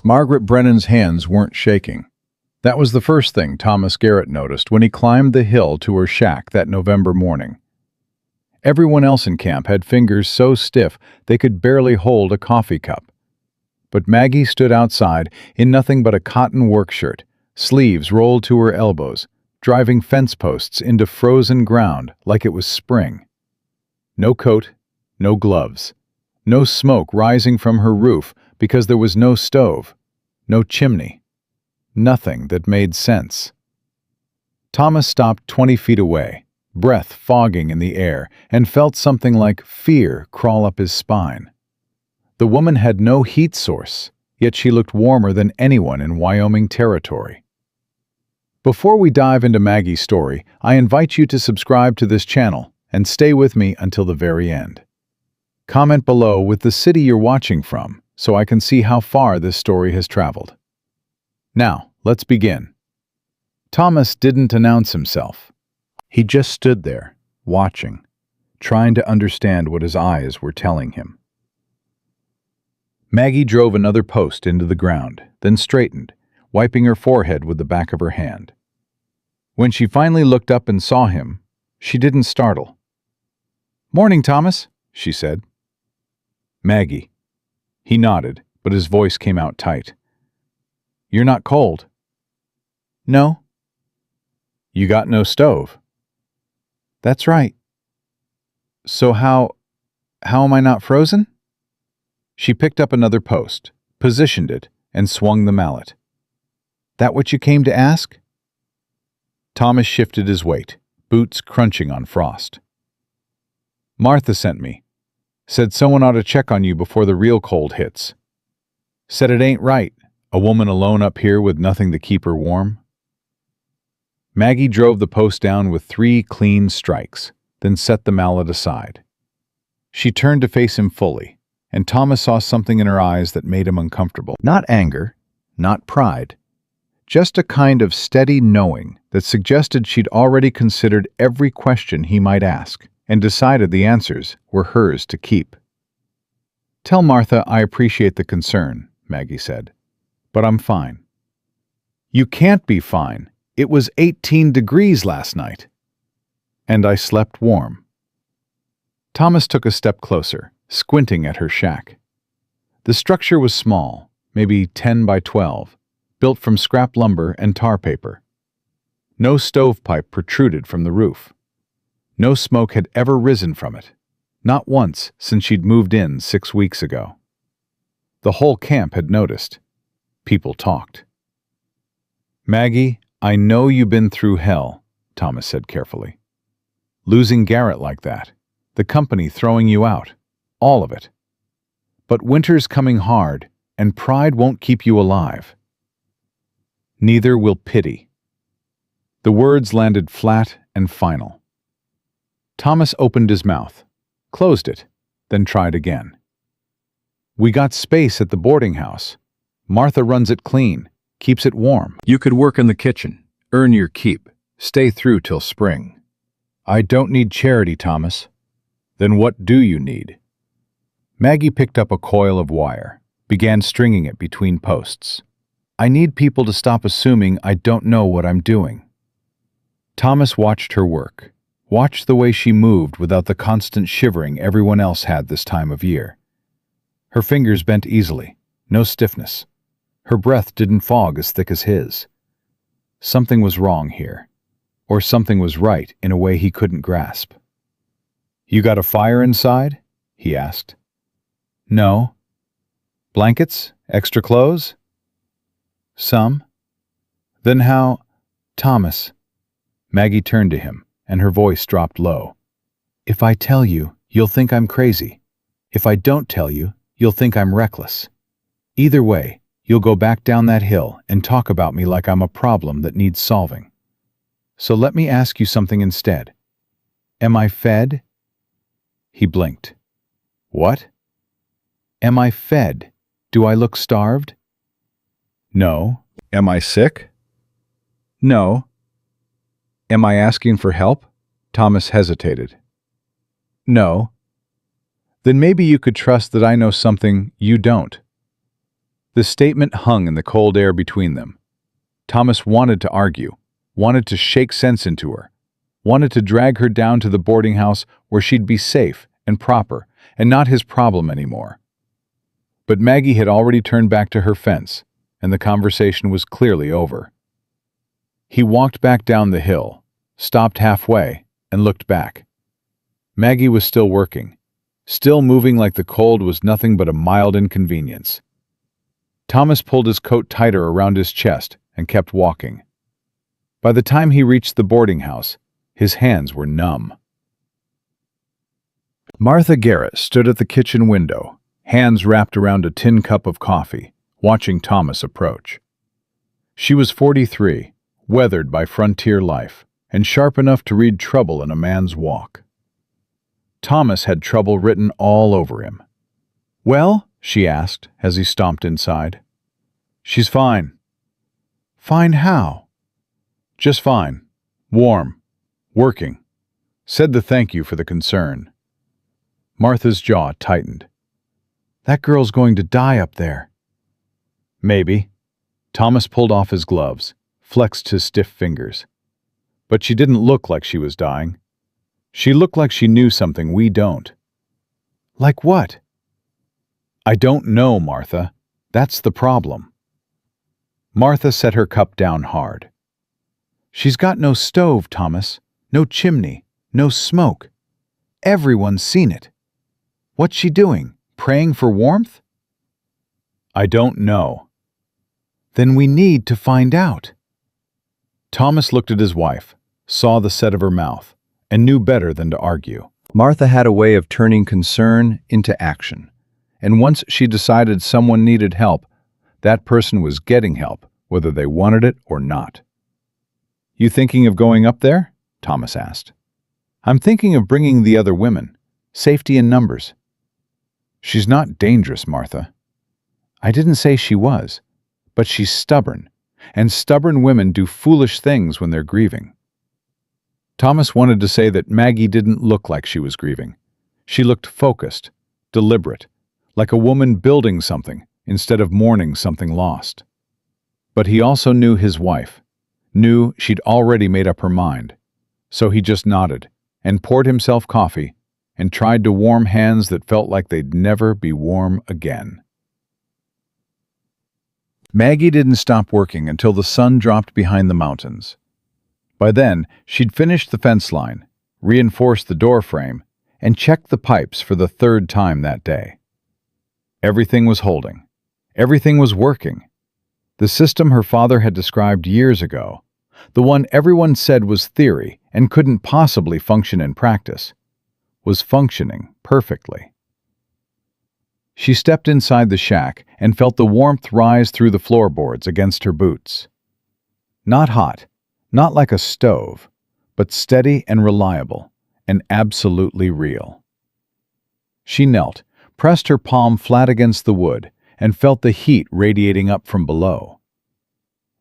Margaret Brennan's hands weren't shaking. That was the first thing Thomas Garrett noticed when he climbed the hill to her shack that November morning. Everyone else in camp had fingers so stiff they could barely hold a coffee cup. But Maggie stood outside in nothing but a cotton work shirt, sleeves rolled to her elbows, driving fence posts into frozen ground like it was spring. No coat, no gloves, no smoke rising from her roof because there was no stove, no chimney, nothing that made sense. Thomas stopped 20 feet away, breath fogging in the air, and felt something like fear crawl up his spine. The woman had no heat source, yet she looked warmer than anyone in Wyoming territory. Before we dive into Maggie's story, I invite you to subscribe to this channel and stay with me until the very end. Comment below with the city you're watching from so I can see how far this story has traveled. Now, let's begin. Thomas didn't announce himself. He just stood there, watching, trying to understand what his eyes were telling him. Maggie drove another post into the ground, then straightened, wiping her forehead with the back of her hand. When she finally looked up and saw him, she didn't startle. "Morning, Thomas," she said. "Maggie." He nodded, but his voice came out tight. "You're not cold?" "No." "You got no stove?" "That's right." "So how am I not frozen?" She picked up another post, positioned it, and swung the mallet. "That what you came to ask?" Thomas shifted his weight, boots crunching on frost. "Martha sent me. Said someone ought to check on you before the real cold hits. Said it ain't right, a woman alone up here with nothing to keep her warm." Maggie drove the post down with 3 clean strikes, then set the mallet aside. She turned to face him fully, and Thomas saw something in her eyes that made him uncomfortable. Not anger, not pride, just a kind of steady knowing that suggested she'd already considered every question he might ask and decided the answers were hers to keep. "Tell Martha I appreciate the concern," Maggie said, "but I'm fine." "You can't be fine. It was 18 degrees last night." "And I slept warm." Thomas took a step closer, squinting at her shack. The structure was small, maybe 10 by 12, built from scrap lumber and tar paper. No stovepipe protruded from the roof. No smoke had ever risen from it, not once since she'd moved in 6 weeks ago. The whole camp had noticed. People talked. "Maggie, I know you've been through hell," Thomas said carefully. "Losing Garrett like that, the company throwing you out, all of it. But winter's coming hard, and pride won't keep you alive. Neither will pity." The words landed flat and final. Thomas opened his mouth, closed it, then tried again. "We got space at the boarding house. Martha runs it clean, keeps it warm. You could work in the kitchen, earn your keep, stay through till spring." "I don't need charity, Thomas." "Then what do you need?" Maggie picked up a coil of wire, began stringing it between posts. "I need people to stop assuming I don't know what I'm doing." Thomas watched her work, watched the way she moved without the constant shivering everyone else had this time of year. Her fingers bent easily, no stiffness. Her breath didn't fog as thick as his. Something was wrong here, or something was right in a way he couldn't grasp. "You got a fire inside?" he asked. "No." "Blankets? Extra clothes?" "Some." "Then how—" "Thomas." Maggie turned to him, and her voice dropped low. "If I tell you, you'll think I'm crazy. If I don't tell you, you'll think I'm reckless. Either way, you'll go back down that hill and talk about me like I'm a problem that needs solving. So let me ask you something instead. Am I fed?" He blinked. "What?" "Am I fed? Do I look starved?" "No." "Am I sick?" "No." "Am I asking for help?" Thomas hesitated. "No." "Then maybe you could trust that I know something you don't." The statement hung in the cold air between them. Thomas wanted to argue, wanted to shake sense into her, wanted to drag her down to the boarding house where she'd be safe and proper and not his problem anymore. But Maggie had already turned back to her fence, and the conversation was clearly over. He walked back down the hill, stopped halfway, and looked back. Maggie was still working, still moving like the cold was nothing but a mild inconvenience. Thomas pulled his coat tighter around his chest and kept walking. By the time he reached the boarding house, his hands were numb. Martha Garrett stood at the kitchen window, hands wrapped around a tin cup of coffee, watching Thomas approach. She was 43, weathered by frontier life, and sharp enough to read trouble in a man's walk. Thomas had trouble written all over him. "Well?" she asked as he stomped inside. "She's fine." "Fine how?" "Just fine. Warm. Working. Said to thank you for the concern." Martha's jaw tightened. "That girl's going to die up there." "Maybe." Thomas pulled off his gloves, flexed his stiff fingers. But she didn't look like she was dying. She looked like she knew something we don't. "Like what?" "I don't know, Martha. That's the problem." Martha set her cup down hard. "She's got no stove, Thomas. No chimney. No smoke. Everyone's seen it. What's she doing? Praying for warmth?" "I don't know." "Then we need to find out." Thomas looked at his wife, saw the set of her mouth, and knew better than to argue. Martha had a way of turning concern into action, and once she decided someone needed help, that person was getting help, whether they wanted it or not. "You thinking of going up there?" Thomas asked. "I'm thinking of bringing the other women. Safety in numbers." "She's not dangerous, Martha." "I didn't say she was, but she's stubborn, and stubborn women do foolish things when they're grieving." Thomas wanted to say that Maggie didn't look like she was grieving. She looked focused, deliberate, like a woman building something instead of mourning something lost. But he also knew his wife, knew she'd already made up her mind. So he just nodded and poured himself coffee and tried to warm hands that felt like they'd never be warm again. Maggie didn't stop working until the sun dropped behind the mountains. By then, she'd finished the fence line, reinforced the door frame, and checked the pipes for the third time that day. Everything was holding. Everything was working. The system her father had described years ago, the one everyone said was theory and couldn't possibly function in practice, was functioning perfectly. She stepped inside the shack and felt the warmth rise through the floorboards against her boots. Not hot, not like a stove, but steady and reliable, and absolutely real. She knelt, pressed her palm flat against the wood, and felt the heat radiating up from below.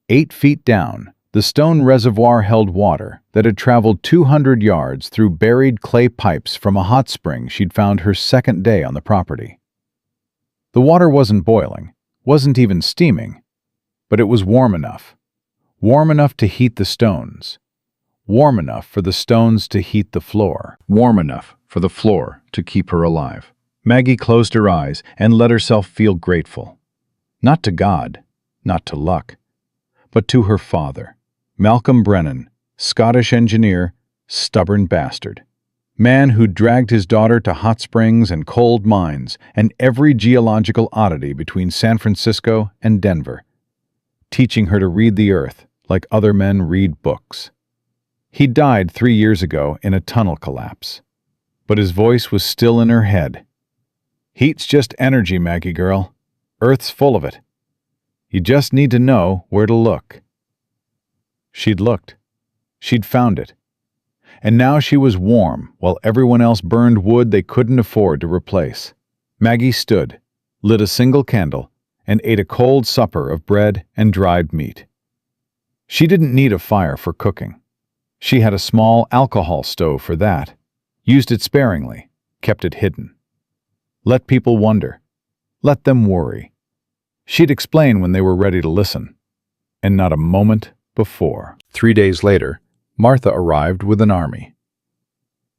8 feet down, the stone reservoir held water that had traveled 200 yards through buried clay pipes from a hot spring she'd found her second day on the property. The water wasn't boiling, wasn't even steaming, but it was warm enough to heat the stones, warm enough for the stones to heat the floor, warm enough for the floor to keep her alive. Maggie closed her eyes and let herself feel grateful. Not to God, not to luck, but to her father, Malcolm Brennan, Scottish engineer, stubborn bastard. Man who dragged his daughter to hot springs and cold mines and every geological oddity between San Francisco and Denver, teaching her to read the earth like other men read books. He died 3 years ago in a tunnel collapse, but his voice was still in her head. "Heat's just energy, Maggie girl. Earth's full of it. You just need to know where to look." She'd looked. She'd found it. And now she was warm while everyone else burned wood they couldn't afford to replace. Maggie stood, lit a single candle, and ate a cold supper of bread and dried meat. She didn't need a fire for cooking. She had a small alcohol stove for that, used it sparingly, kept it hidden. Let people wonder. Let them worry. She'd explain when they were ready to listen, and not a moment before. 3 days later, Martha arrived with an army.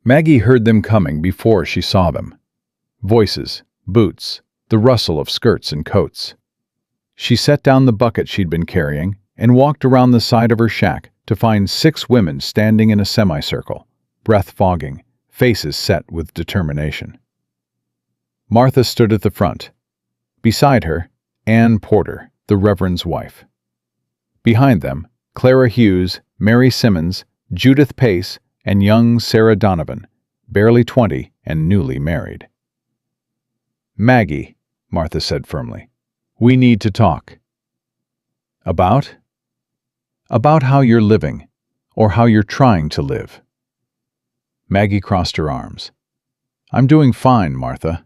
Maggie heard them coming before she saw them. Voices, boots, the rustle of skirts and coats. She set down the bucket she'd been carrying and walked around the side of her shack to find 6 women standing in a semicircle, breath fogging, faces set with determination. Martha stood at the front. Beside her, Ann Porter, the Reverend's wife. Behind them, Clara Hughes, Mary Simmons, Judith Pace, and young Sarah Donovan, barely 20 and newly married. "Maggie," Martha said firmly, "we need to talk." About? About how you're living, or how you're trying to live. Maggie crossed her arms. "I'm doing fine, Martha."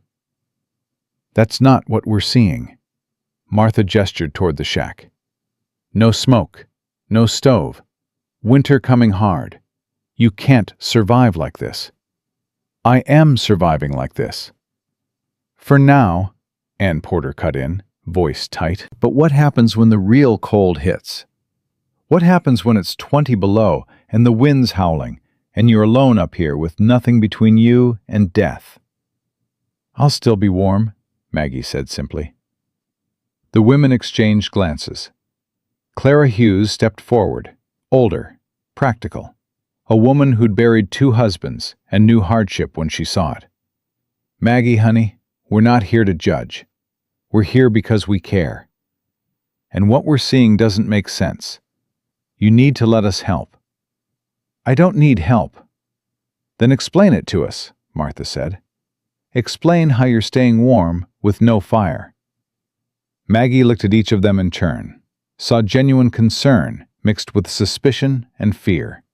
"That's not what we're seeing." Martha gestured toward the shack. "No smoke, no stove, winter coming hard. You can't survive like this." "I am surviving like this." "For now," Ann Porter cut in, voice tight. "But what happens when the real cold hits? What happens when it's 20 below and the wind's howling and you're alone up here with nothing between you and death?" "I'll still be warm," Maggie said simply. The women exchanged glances. Clara Hughes stepped forward, older, practical, a woman who'd buried 2 husbands and knew hardship when she saw it. "Maggie, honey, we're not here to judge. We're here because we care. And what we're seeing doesn't make sense. You need to let us help." "I don't need help." "Then explain it to us," Martha said. "Explain how you're staying warm with no fire." Maggie looked at each of them in turn, saw genuine concern mixed with suspicion and fear.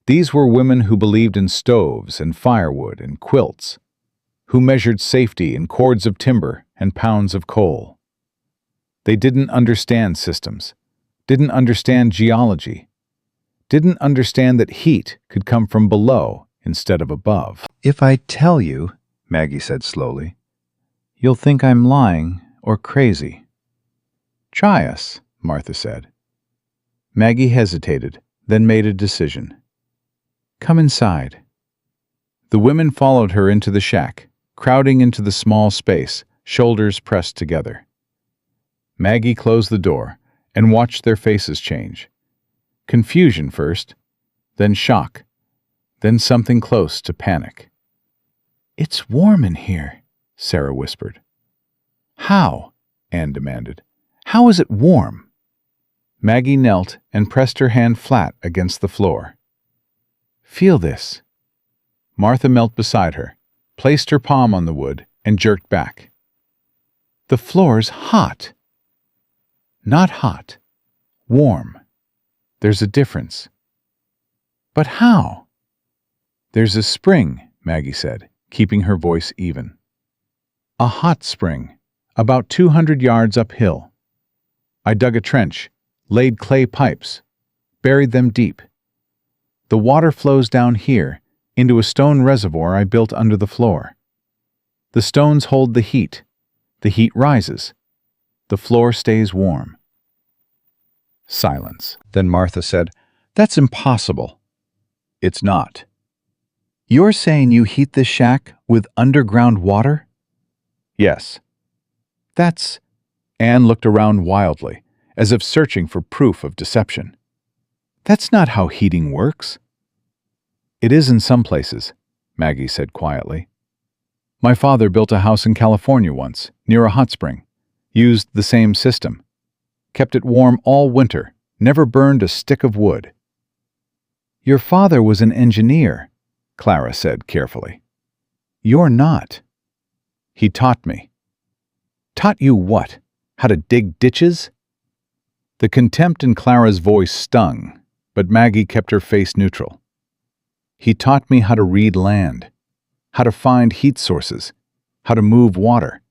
These were women who believed in stoves and firewood and quilts, who measured safety in cords of timber and pounds of coal. They didn't understand systems, didn't understand geology, didn't understand that heat could come from below instead of above. "If I tell you," Maggie said slowly, "you'll think I'm lying or crazy." "Try us," Martha said. Maggie hesitated, then made a decision. "Come inside." The women followed her into the shack, crowding into the small space, shoulders pressed together. Maggie closed the door and watched their faces change. Confusion first, then shock, then something close to panic. "It's warm in here," Sarah whispered. "How?" Anne demanded. "How is it warm?" Maggie knelt and pressed her hand flat against the floor. "Feel this." Martha knelt beside her, placed her palm on the wood, and jerked back. "The floor's hot." "Not hot. Warm. There's a difference." "But how?" "There's a spring," Maggie said, keeping her voice even. "A hot spring, about 200 yards uphill. I dug a trench, laid clay pipes, buried them deep. The water flows down here into a stone reservoir I built under the floor. The stones hold the heat. The heat rises. The floor stays warm." Silence. Then Martha said, "That's impossible." "It's not." "You're saying you heat this shack with underground water?" "Yes." "That's—" Anne looked around wildly, as if searching for proof of deception. "That's not how heating works." "It is in some places," Maggie said quietly. "My father built a house in California once, near a hot spring. Used the same system. Kept it warm all winter, never burned a stick of wood." "Your father was an engineer," Clara said carefully. "You're not." "He taught me." "Taught you what? How to dig ditches?" The contempt in Clara's voice stung, but Maggie kept her face neutral. "He taught me how to read land, how to find heat sources, how to move water,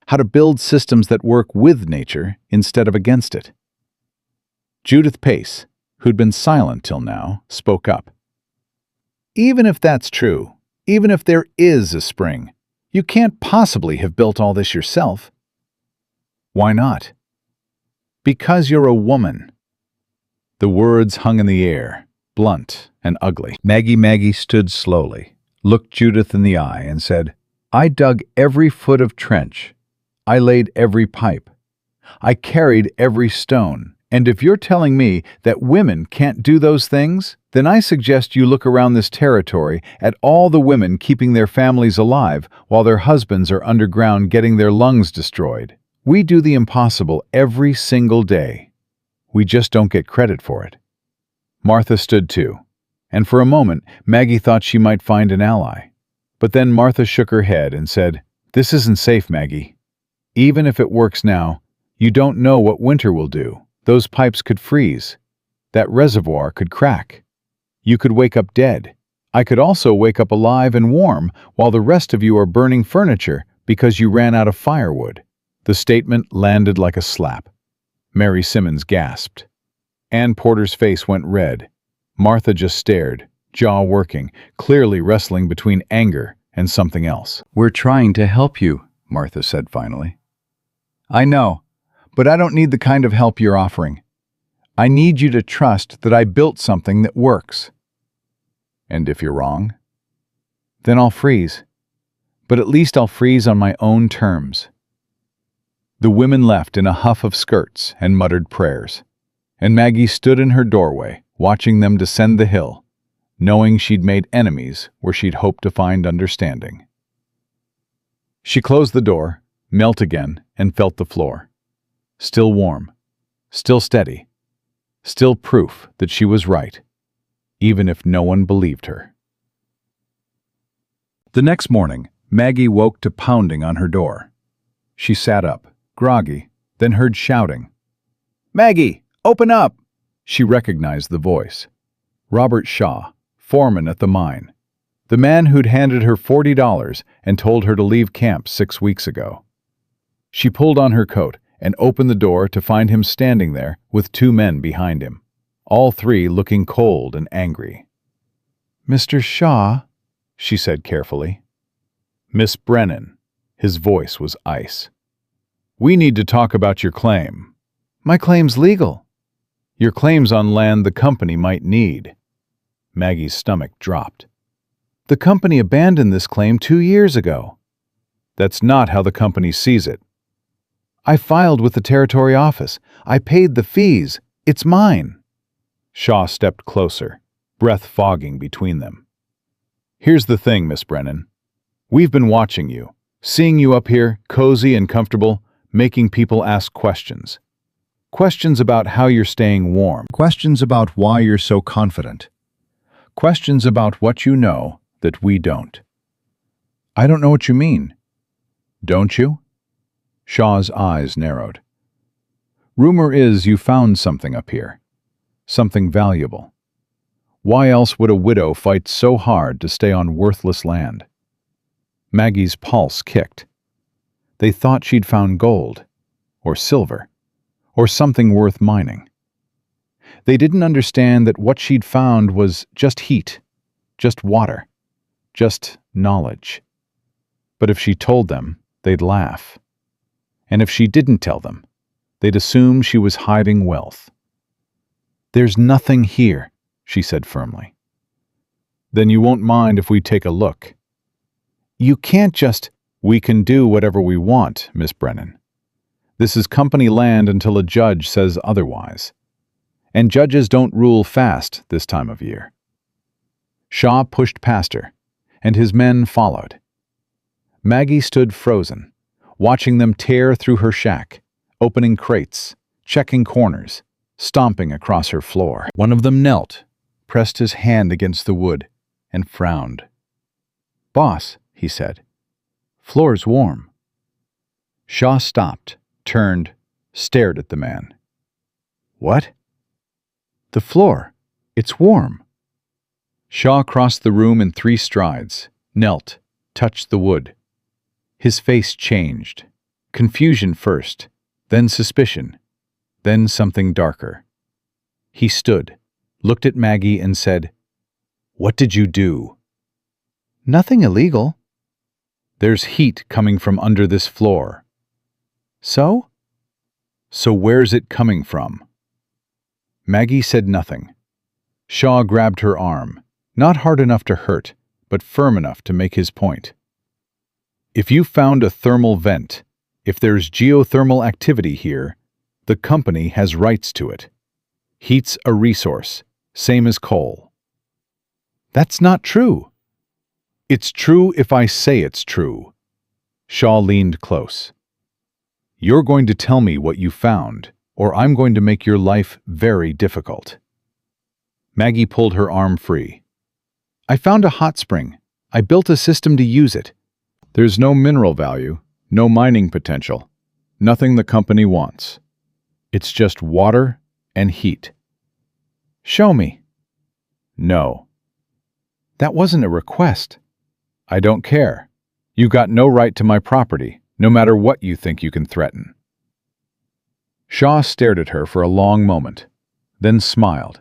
how to build systems that work with nature instead of against it." Judith Pace, who'd been silent till now, spoke up. "Even if that's true, even if there is a spring, you can't possibly have built all this yourself." Why not? Because you're a woman. The words hung in the air, blunt and ugly. Maggie stood slowly, looked Judith in the eye, and said, I dug every foot of trench. I laid every pipe. I carried every stone. And if you're telling me that women can't do those things, then I suggest you look around this territory at all the women keeping their families alive while their husbands are underground getting their lungs destroyed. We do the impossible every single day. We just don't get credit for it. Martha stood too, and for a moment Maggie thought she might find an ally. But then Martha shook her head and said, This isn't safe, Maggie. Even if it works now, you don't know what winter will do. Those pipes could freeze. That reservoir could crack. You could wake up dead. I could also wake up alive and warm while the rest of you are burning furniture because you ran out of firewood. The statement landed like a slap. Mary Simmons gasped. Ann Porter's face went red. Martha just stared, jaw working, clearly wrestling between anger and something else. We're trying to help you, Martha said finally. I know, but I don't need the kind of help you're offering. I need you to trust that I built something that works. And if you're wrong? Then I'll freeze. But at least I'll freeze on my own terms. The women left in a huff of skirts and muttered prayers, and Maggie stood in her doorway, watching them descend the hill, knowing she'd made enemies where she'd hoped to find understanding. She closed the door, knelt again, and felt the floor. Still warm, still steady, still proof that she was right, even if no one believed her. The next morning, Maggie woke to pounding on her door. She sat up, groggy, then heard shouting. Maggie, open up! She recognized the voice. Robert Shaw, foreman at the mine. The man who'd handed her $40 and told her to leave camp 6 weeks ago. She pulled on her coat and opened the door to find him standing there with 2 men behind him, all 3 looking cold and angry. Mr. Shaw, she said carefully. Miss Brennan. His voice was ice. We need to talk about your claim. My claim's legal. Your claim's on land the company might need. Maggie's stomach dropped. The company abandoned this claim 2 years ago. That's not how the company sees it. I filed with the territory office. I paid the fees. It's mine. Shaw stepped closer, breath fogging between them. Here's the thing, Miss Brennan. We've been watching you, seeing you up here, cozy and comfortable, making people ask questions. Questions about how you're staying warm. Questions about why you're so confident. Questions about what you know that we don't. I don't know what you mean. Don't you? Shaw's eyes narrowed. Rumor is you found something up here. Something valuable. Why else would a widow fight so hard to stay on worthless land? Maggie's pulse kicked. They thought she'd found gold, or silver, or something worth mining. They didn't understand that what she'd found was just heat, just water, just knowledge. But if she told them, they'd laugh. And if she didn't tell them, they'd assume she was hiding wealth. There's nothing here, she said firmly. Then you won't mind if we take a look. You can't just... We can do whatever we want, Miss Brennan. This is company land until a judge says otherwise. And judges don't rule fast this time of year. Shaw pushed past her, and his men followed. Maggie stood frozen, watching them tear through her shack, opening crates, checking corners, stomping across her floor. One of them knelt, pressed his hand against the wood, and frowned. Boss, he said, floor's warm. Shaw stopped, turned, stared at the man. What? The floor. It's warm. Shaw crossed the room in 3 strides, knelt, touched the wood. His face changed. Confusion first, then suspicion, then something darker. He stood, looked at Maggie and said, What did you do? Nothing illegal. There's heat coming from under this floor. So? So where's it coming from? Maggie said nothing. Shaw grabbed her arm, not hard enough to hurt, but firm enough to make his point. If you found a thermal vent, if there's geothermal activity here, the company has rights to it. Heat's a resource, same as coal. That's not true. It's true if I say it's true. Shaw leaned close. You're going to tell me what you found, or I'm going to make your life very difficult. Maggie pulled her arm free. I found a hot spring. I built a system to use it. There's no mineral value, no mining potential, nothing the company wants. It's just water and heat. Show me. No. That wasn't a request. I don't care. You got no right to my property, no matter what you think you can threaten. Shaw stared at her for a long moment, then smiled.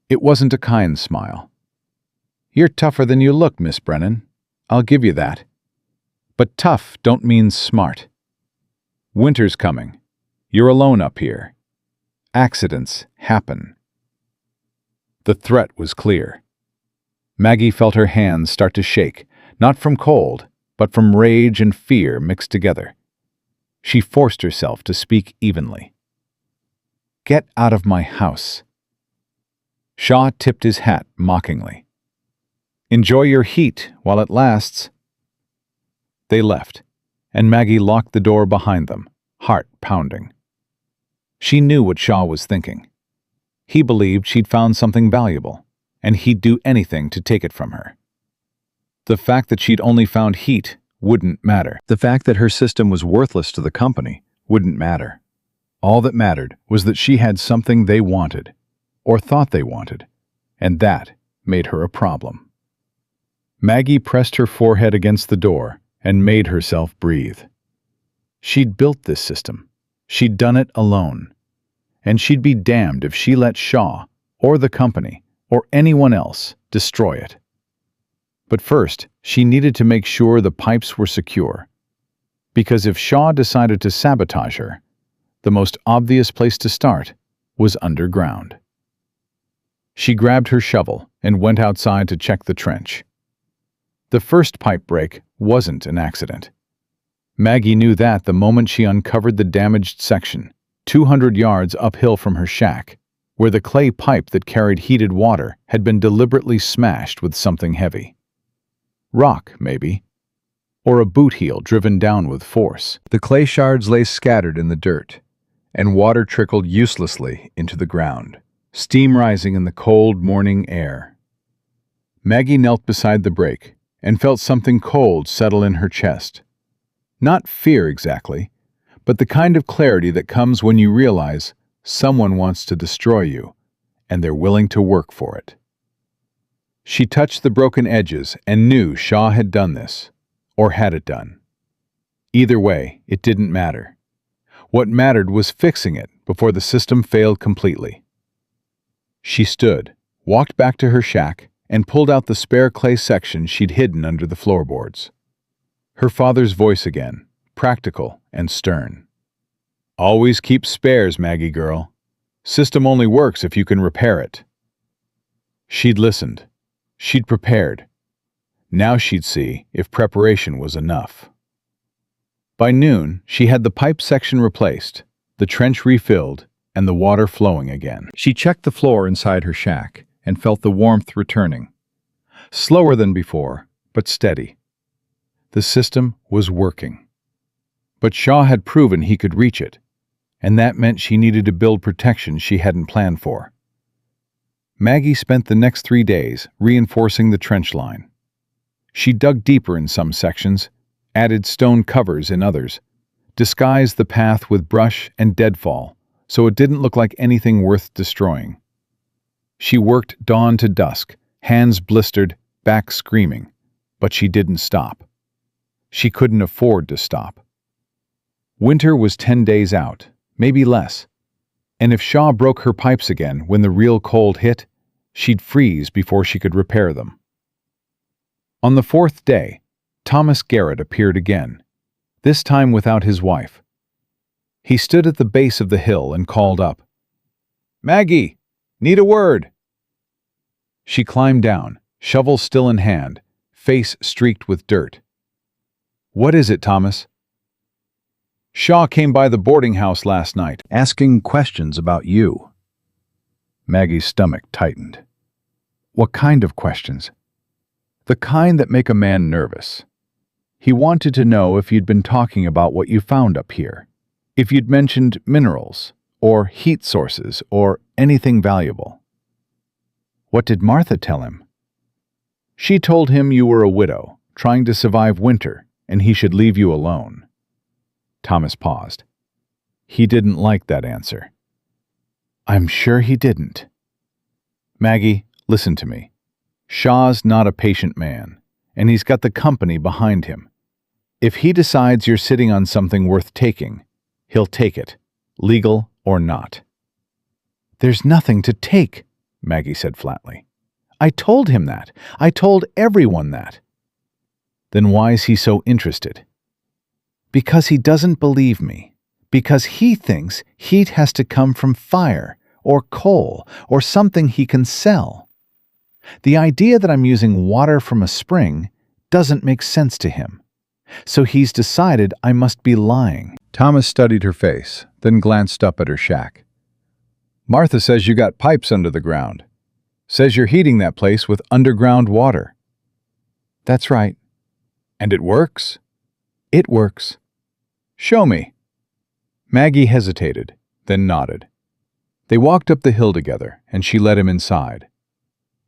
It wasn't a kind smile. You're tougher than you look, Miss Brennan. I'll give you that. But tough don't mean smart. Winter's coming. You're alone up here. Accidents happen. The threat was clear. Maggie felt her hands start to shake, not from cold, but from rage and fear mixed together. She forced herself to speak evenly. Get out of my house. Shaw tipped his hat mockingly. Enjoy your heat while it lasts. They left, and Maggie locked the door behind them, heart pounding. She knew what Shaw was thinking. He believed she'd found something valuable, and he'd do anything to take it from her. The fact that she'd only found heat wouldn't matter. The fact that her system was worthless to the company wouldn't matter. All that mattered was that she had something they wanted, or thought they wanted, and that made her a problem. Maggie pressed her forehead against the door and made herself breathe. She'd built this system. She'd done it alone. And she'd be damned if she let Shaw, or the company, or anyone else destroy it. But first, she needed to make sure the pipes were secure. Because if Shaw decided to sabotage her, the most obvious place to start was underground. She grabbed her shovel and went outside to check the trench. The first pipe break wasn't an accident. Maggie knew that the moment she uncovered the damaged section, 200 yards uphill from her shack, where the clay pipe that carried heated water had been deliberately smashed with something heavy. Rock, maybe. Or a boot heel driven down with force. The clay shards lay scattered in the dirt, and water trickled uselessly into the ground, steam rising in the cold morning air. Maggie knelt beside the break and felt something cold settle in her chest. Not fear exactly, but the kind of clarity that comes when you realize someone wants to destroy you, and they're willing to work for it. She touched the broken edges and knew Shaw had done this, or had it done. Either way, it didn't matter. What mattered was fixing it before the system failed completely. She stood, walked back to her shack, and pulled out the spare clay section she'd hidden under the floorboards. Her father's voice again, practical and stern. Always keep spares, Maggie girl. System only works if you can repair it. She'd listened. She'd prepared. Now she'd see if preparation was enough. By noon, she had the pipe section replaced, the trench refilled, and the water flowing again. She checked the floor inside her shack and felt the warmth returning. Slower than before, but steady. The system was working. But Shaw had proven he could reach it, and that meant she needed to build protection she hadn't planned for. Maggie spent the next 3 days reinforcing the trench line. She dug deeper in some sections, added stone covers in others, disguised the path with brush and deadfall so it didn't look like anything worth destroying. She worked dawn to dusk, hands blistered, back screaming, but she didn't stop. She couldn't afford to stop. Winter was 10 days out, maybe less, and if Shaw broke her pipes again when the real cold hit, she'd freeze before she could repair them. On the 4th day, Thomas Garrett appeared again, this time without his wife. He stood at the base of the hill and called up, "Maggie, need a word." She climbed down, shovel still in hand, face streaked with dirt. "What is it, Thomas?" "Shaw came by the boarding house last night, asking questions about you." Maggie's stomach tightened. "What kind of questions?" "The kind that make a man nervous. He wanted to know if you'd been talking about what you found up here, if you'd mentioned minerals, or heat sources, or anything valuable." "What did Martha tell him?" "She told him you were a widow, trying to survive winter, and he should leave you alone." Thomas paused. He didn't like that answer. "I'm sure he didn't." "Maggie, listen to me. Shaw's not a patient man, and he's got the company behind him. If he decides you're sitting on something worth taking, he'll take it, legal or not." "There's nothing to take," Maggie said flatly. "I told him that. I told everyone that." "Then why's he so interested?" "Because he doesn't believe me. Because he thinks heat has to come from fire, or coal, or something he can sell. The idea that I'm using water from a spring doesn't make sense to him. So he's decided I must be lying." Thomas studied her face, then glanced up at her shack. "Martha says you got pipes under the ground. Says you're heating that place with underground water." "That's right." "And it works?" "It works." "Show me." Maggie hesitated, then nodded. They walked up the hill together, and she led him inside.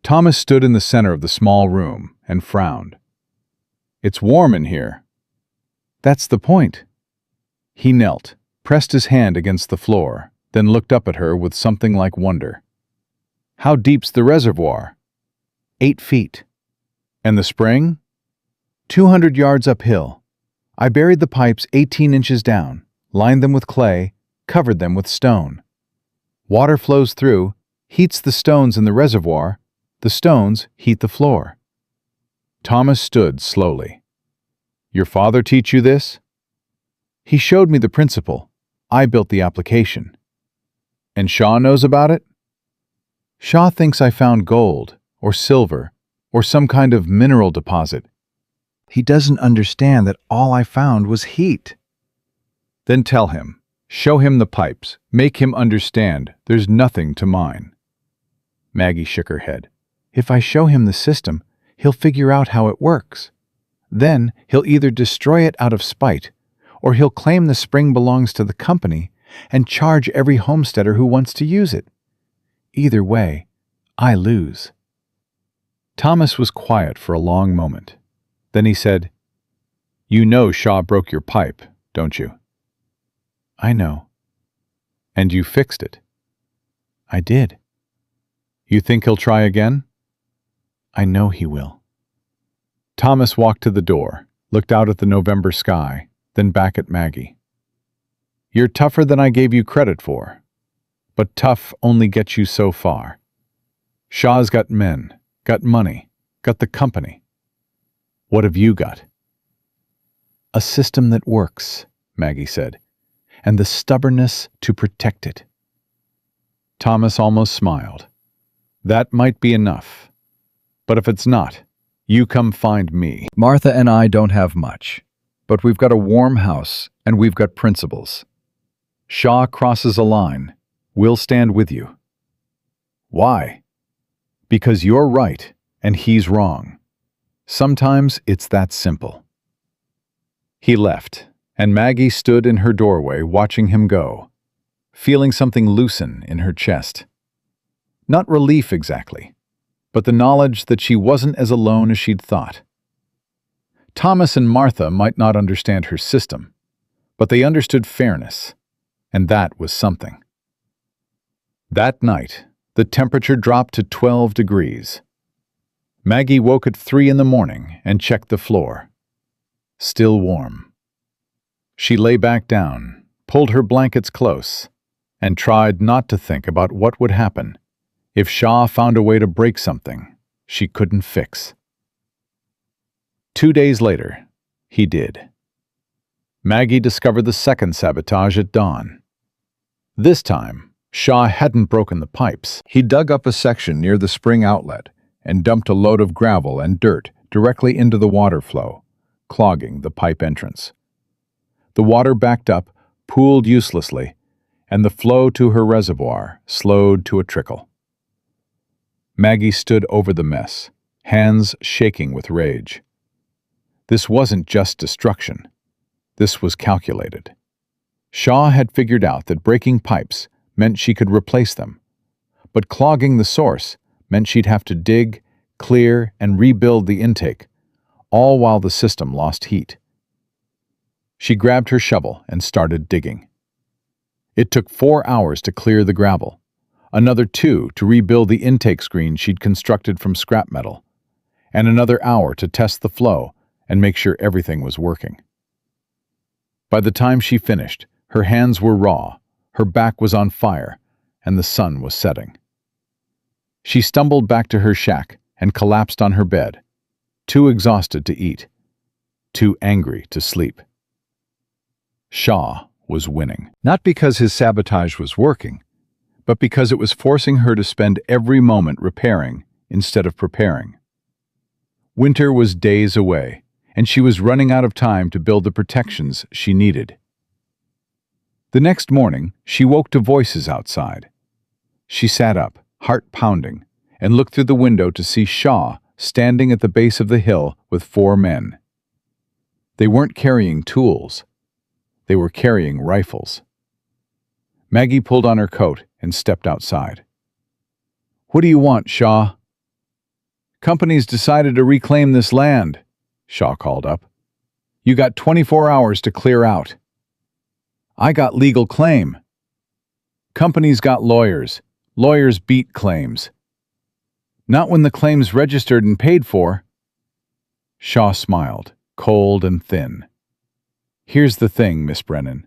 Thomas stood in the center of the small room and frowned. "It's warm in here." "That's the point." He knelt, pressed his hand against the floor, then looked up at her with something like wonder. "How deep's the reservoir?" 8 feet. "And the spring?" 200 yards uphill. I buried the pipes 18 inches down, lined them with clay, covered them with stone. Water flows through, heats the stones in the reservoir, the stones heat the floor." Thomas stood slowly. "Your father teach you this?" "He showed me the principle. I built the application." "And Shaw knows about it?" "Shaw thinks I found gold, or silver, or some kind of mineral deposit. He doesn't understand that all I found was heat." "Then tell him. Show him the pipes. Make him understand there's nothing to mine." Maggie shook her head. "If I show him the system, he'll figure out how it works. Then he'll either destroy it out of spite, or he'll claim the spring belongs to the company and charge every homesteader who wants to use it. Either way, I lose." Thomas was quiet for a long moment. Then he said, "You know Shaw broke your pipe, don't you?" "I know." "And you fixed it?" "I did." "You think he'll try again?" "I know he will." Thomas walked to the door, looked out at the November sky, then back at Maggie. "You're tougher than I gave you credit for. But tough only gets you so far. Shaw's got men, got money, got the company. What have you got?" "A system that works," Maggie said, "and the stubbornness to protect it." Thomas almost smiled. "That might be enough. But if it's not, you come find me. Martha and I don't have much, but we've got a warm house and we've got principles. Shaw crosses a line, we'll stand with you." "Why?" "Because you're right and he's wrong. Sometimes it's that simple." He left, and Maggie stood in her doorway watching him go, feeling something loosen in her chest. Not relief exactly, but the knowledge that she wasn't as alone as she'd thought. Thomas and Martha might not understand her system, but they understood fairness, and that was something. That night, the temperature dropped to 12 degrees. Maggie woke at 3 in the morning and checked the floor. Still warm. She lay back down, pulled her blankets close, and tried not to think about what would happen if Shaw found a way to break something she couldn't fix. 2 days later, he did. Maggie discovered the second sabotage at dawn. This time, Shaw hadn't broken the pipes. He dug up a section near the spring outlet and dumped a load of gravel and dirt directly into the water flow, clogging the pipe entrance. The water backed up, pooled uselessly, and the flow to her reservoir slowed to a trickle. Maggie stood over the mess, hands shaking with rage. This wasn't just destruction. This was calculated. Shaw had figured out that breaking pipes meant she could replace them, but clogging the source meant she'd have to dig, clear, and rebuild the intake, all while the system lost heat. She grabbed her shovel and started digging. It took 4 hours to clear the gravel, another 2 to rebuild the intake screen she'd constructed from scrap metal, and another hour to test the flow and make sure everything was working. By the time she finished, her hands were raw, her back was on fire, and the sun was setting. She stumbled back to her shack and collapsed on her bed, too exhausted to eat, too angry to sleep. Shaw was winning, not because his sabotage was working, but because it was forcing her to spend every moment repairing instead of preparing. Winter was days away, and she was running out of time to build the protections she needed. The next morning, she woke to voices outside. She sat up, heart pounding, and looked through the window to see Shaw standing at the base of the hill with 4 men. They weren't carrying tools. They were carrying rifles. Maggie pulled on her coat and stepped outside. "What do you want, Shaw?" "Company's decided to reclaim this land," Shaw called up. "You got 24 hours to clear out." "I got legal claim." "Company's got lawyers. Lawyers beat claims." "Not when the claim's registered and paid for." Shaw smiled, cold and thin. "Here's the thing, Miss Brennan.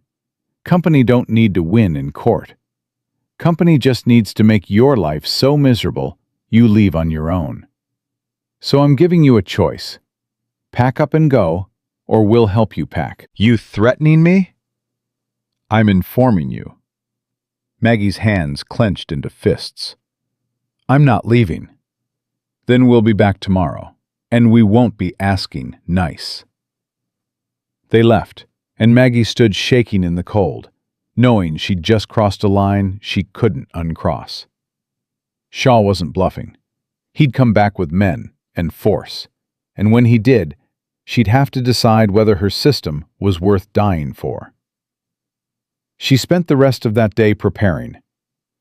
Company don't need to win in court. Company just needs to make your life so miserable you leave on your own. So I'm giving you a choice. Pack up and go, or we'll help you pack." "You threatening me?" "I'm informing you." Maggie's hands clenched into fists. "I'm not leaving." "Then we'll be back tomorrow, and we won't be asking nice." They left, and Maggie stood shaking in the cold, knowing she'd just crossed a line she couldn't uncross. Shaw wasn't bluffing. He'd come back with men and force, and when he did, she'd have to decide whether her system was worth dying for. She spent the rest of that day preparing.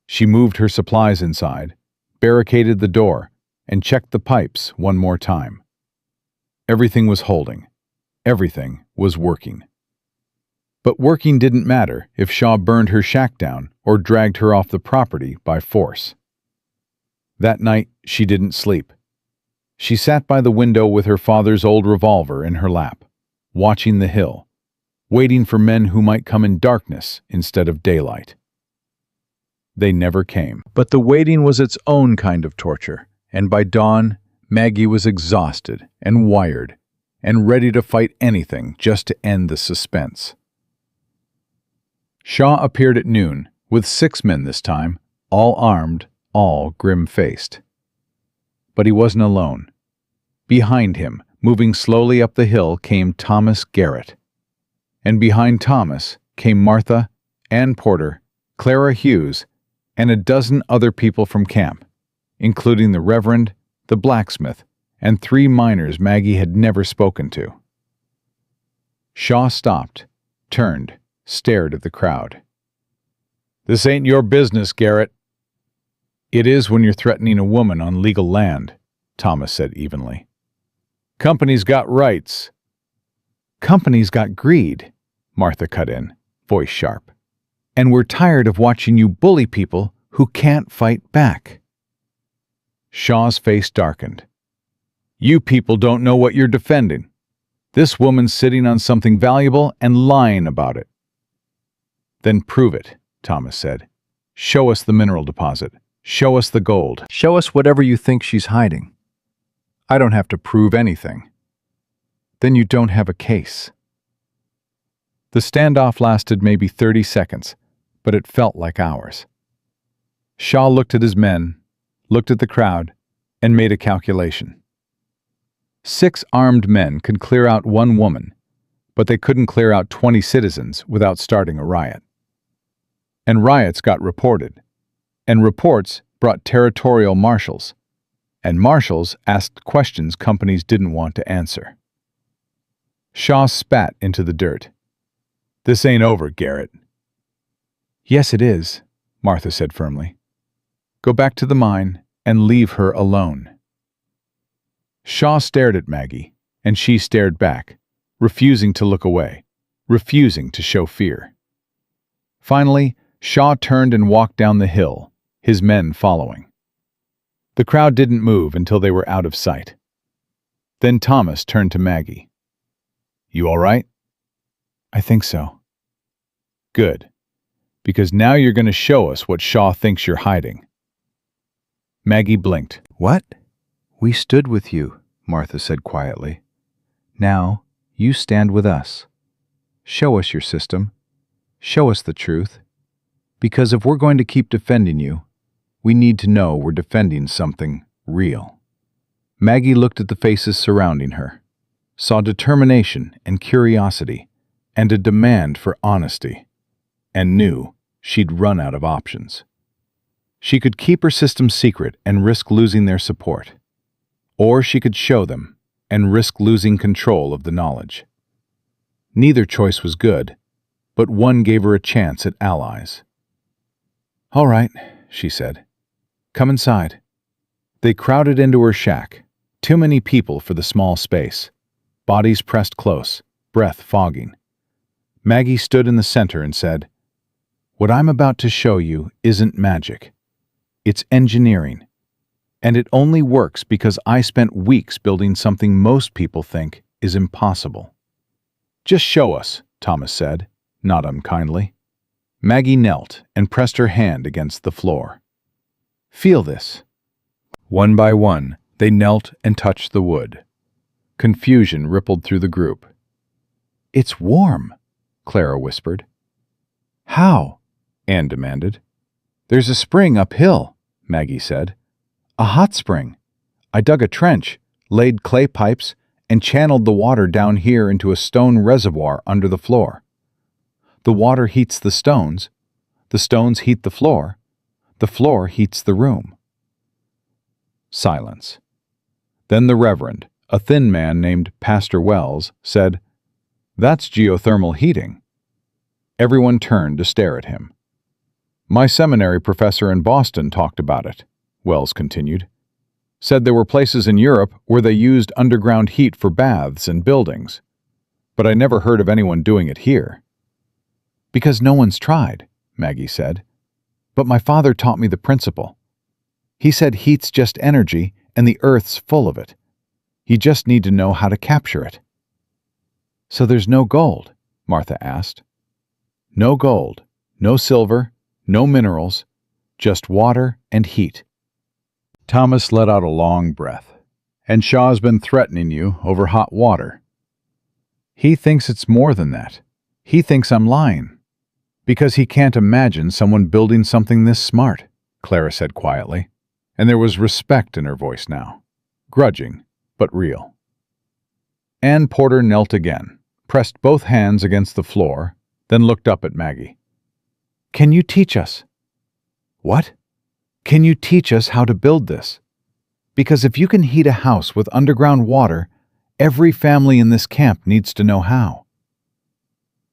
She moved her supplies inside, barricaded the door, and checked the pipes one more time. Everything was holding. Everything was working. But working didn't matter if Shaw burned her shack down or dragged her off the property by force. That night, she didn't sleep. She sat by the window with her father's old revolver in her lap, watching the hill, waiting for men who might come in darkness instead of daylight. They never came. But the waiting was its own kind of torture, and by dawn, Maggie was exhausted and wired, and ready to fight anything just to end the suspense. Shaw appeared at noon, with 6 men this time, all armed, all grim-faced. But he wasn't alone. Behind him, moving slowly up the hill, came Thomas Garrett. And behind Thomas came Martha, Ann Porter, Clara Hughes, and a dozen other people from camp, including the Reverend, the blacksmith, and 3 miners Maggie had never spoken to. Shaw stopped, turned, stared at the crowd. "This ain't your business, Garrett." "It is when you're threatening a woman on legal land," Thomas said evenly. "Company's got rights." "Company's got greed," Martha cut in, voice sharp. "And we're tired of watching you bully people who can't fight back." Shaw's face darkened. "You people don't know what you're defending. This woman's sitting on something valuable and lying about it." "Then prove it," Thomas said. "Show us the mineral deposit. Show us the gold. Show us whatever you think she's hiding." "I don't have to prove anything." "Then you don't have a case." The standoff lasted maybe 30 seconds, but it felt like hours. Shaw looked at his men, looked at the crowd, and made a calculation. 6 armed men could clear out 1 woman, but they couldn't clear out 20 citizens without starting a riot. And riots got reported, and reports brought territorial marshals, and marshals asked questions companies didn't want to answer. Shaw spat into the dirt. "This ain't over, Garrett." "Yes, it is," Martha said firmly. "Go back to the mine and leave her alone." Shaw stared at Maggie, and she stared back, refusing to look away, refusing to show fear. Finally, Shaw turned and walked down the hill, his men following. The crowd didn't move until they were out of sight. Then Thomas turned to Maggie. "You all right?" "I think so." "Good, because now you're going to show us what Shaw thinks you're hiding." Maggie blinked. "What?" "We stood with you," Martha said quietly. "Now, you stand with us. Show us your system. Show us the truth. Because if we're going to keep defending you, we need to know we're defending something real." Maggie looked at the faces surrounding her, saw determination and curiosity, and a demand for honesty, and knew she'd run out of options. She could keep her system secret and risk losing their support, or she could show them and risk losing control of the knowledge. Neither choice was good, but one gave her a chance at allies. "All right," she said. "Come inside." They crowded into her shack, too many people for the small space, bodies pressed close, breath fogging. Maggie stood in the center and said, "What I'm about to show you isn't magic. It's engineering. And it only works because I spent weeks building something most people think is impossible." "Just show us," Thomas said, not unkindly. Maggie knelt and pressed her hand against the floor. "Feel this." One by one, they knelt and touched the wood. Confusion rippled through the group. "It's warm," Clara whispered. "How?" Anne demanded. "There's a spring uphill," Maggie said. "A hot spring. I dug a trench, laid clay pipes, and channeled the water down here into a stone reservoir under the floor. The water heats the stones heat the floor heats the room." Silence. Then the Reverend, a thin man named Pastor Wells, said, "That's geothermal heating." Everyone turned to stare at him. "My seminary professor in Boston talked about it," Wells continued. "Said there were places in Europe where they used underground heat for baths and buildings. But I never heard of anyone doing it here." "Because no one's tried," Maggie said. "But my father taught me the principle. He said heat's just energy and the Earth's full of it. You just need to know how to capture it." "So there's no gold?" Martha asked. "No gold, no silver, no minerals, just water and heat." Thomas let out a long breath. "And Shaw's been threatening you over hot water." "He thinks it's more than that. He thinks I'm lying. Because he can't imagine someone building something this smart," Clara said quietly, and there was respect in her voice now, grudging, but real. Ann Porter knelt again, pressed both hands against the floor, then looked up at Maggie. "Can you teach us?" "What?" "Can you teach us how to build this? Because if you can heat a house with underground water, every family in this camp needs to know how."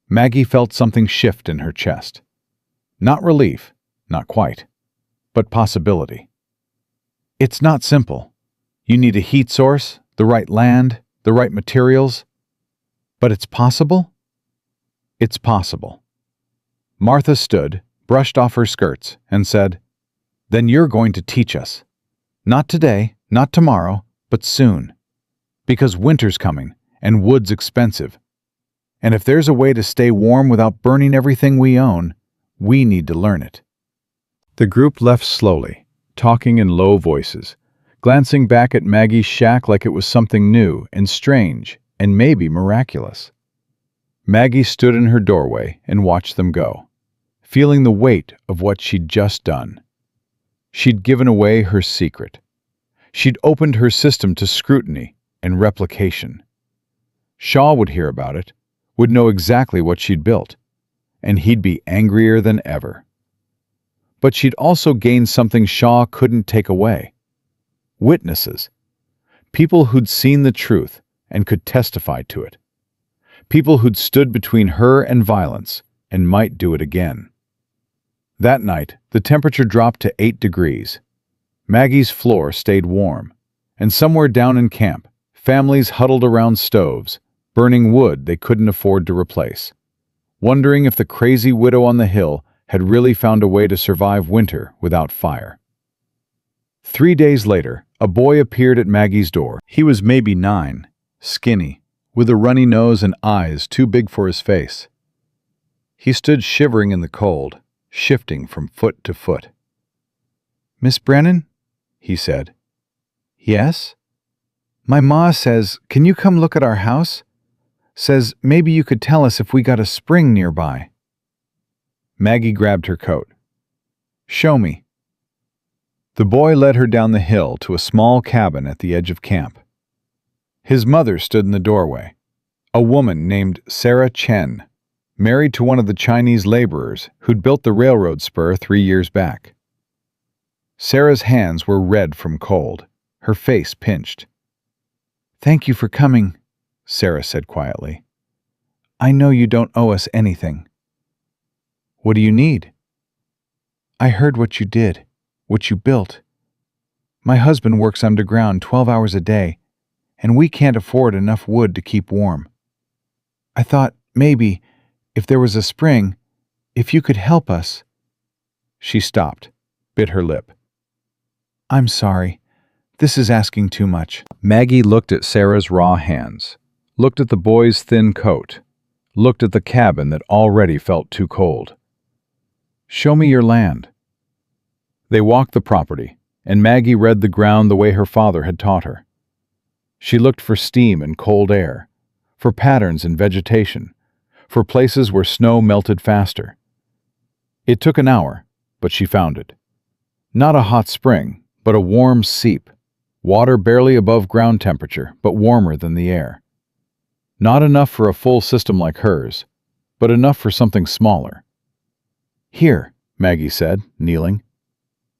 Maggie felt something shift in her chest. Not relief, not quite, but possibility. "It's not simple. You need a heat source, the right land, the right materials. But it's possible?" "It's possible." Martha stood, brushed off her skirts, and said, "Then you're going to teach us. Not today, not tomorrow, but soon. Because winter's coming, and wood's expensive. And if there's a way to stay warm without burning everything we own, we need to learn it." The group left slowly, talking in low voices, glancing back at Maggie's shack like it was something new and strange and maybe miraculous. Maggie stood in her doorway and watched them go, feeling the weight of what she'd just done. She'd given away her secret. She'd opened her system to scrutiny and replication. Shaw would hear about it, would know exactly what she'd built, and he'd be angrier than ever. But she'd also gained something Shaw couldn't take away. Witnesses. People who'd seen the truth and could testify to it. People who'd stood between her and violence and might do it again. That night, the temperature dropped to 8 degrees. Maggie's floor stayed warm, and somewhere down in camp, families huddled around stoves, burning wood they couldn't afford to replace, wondering if the crazy widow on the hill had really found a way to survive winter without fire. 3 days later, a boy appeared at Maggie's door. He was maybe 9, skinny, with a runny nose and eyes too big for his face. He stood shivering in the cold, shifting from foot to foot. "Miss Brennan?" he said. "Yes?" "My ma says, can you come look at our house? Says maybe you could tell us if we got a spring nearby." Maggie grabbed her coat. "Show me." The boy led her down the hill to a small cabin at the edge of camp. His mother stood in the doorway, a woman named Sarah Chen, married to one of the Chinese laborers who'd built the railroad spur 3 years back. Sarah's hands were red from cold, her face pinched. "Thank you for coming," Sarah said quietly. "I know you don't owe us anything." "What do you need?" "I heard what you did, what you built. My husband works underground 12 hours a day, and we can't afford enough wood to keep warm. I thought maybe, if there was a spring, if you could help us." She stopped, bit her lip. "I'm sorry. This is asking too much." Maggie looked at Sarah's raw hands, looked at the boy's thin coat, looked at the cabin that already felt too cold. "Show me your land." They walked the property, and Maggie read the ground the way her father had taught her. She looked for steam and cold air, for patterns in vegetation, for places where snow melted faster. It took an hour, but she found it. Not a hot spring, but a warm seep, water barely above ground temperature, but warmer than the air. Not enough for a full system like hers, but enough for something smaller. "Here," Maggie said, kneeling.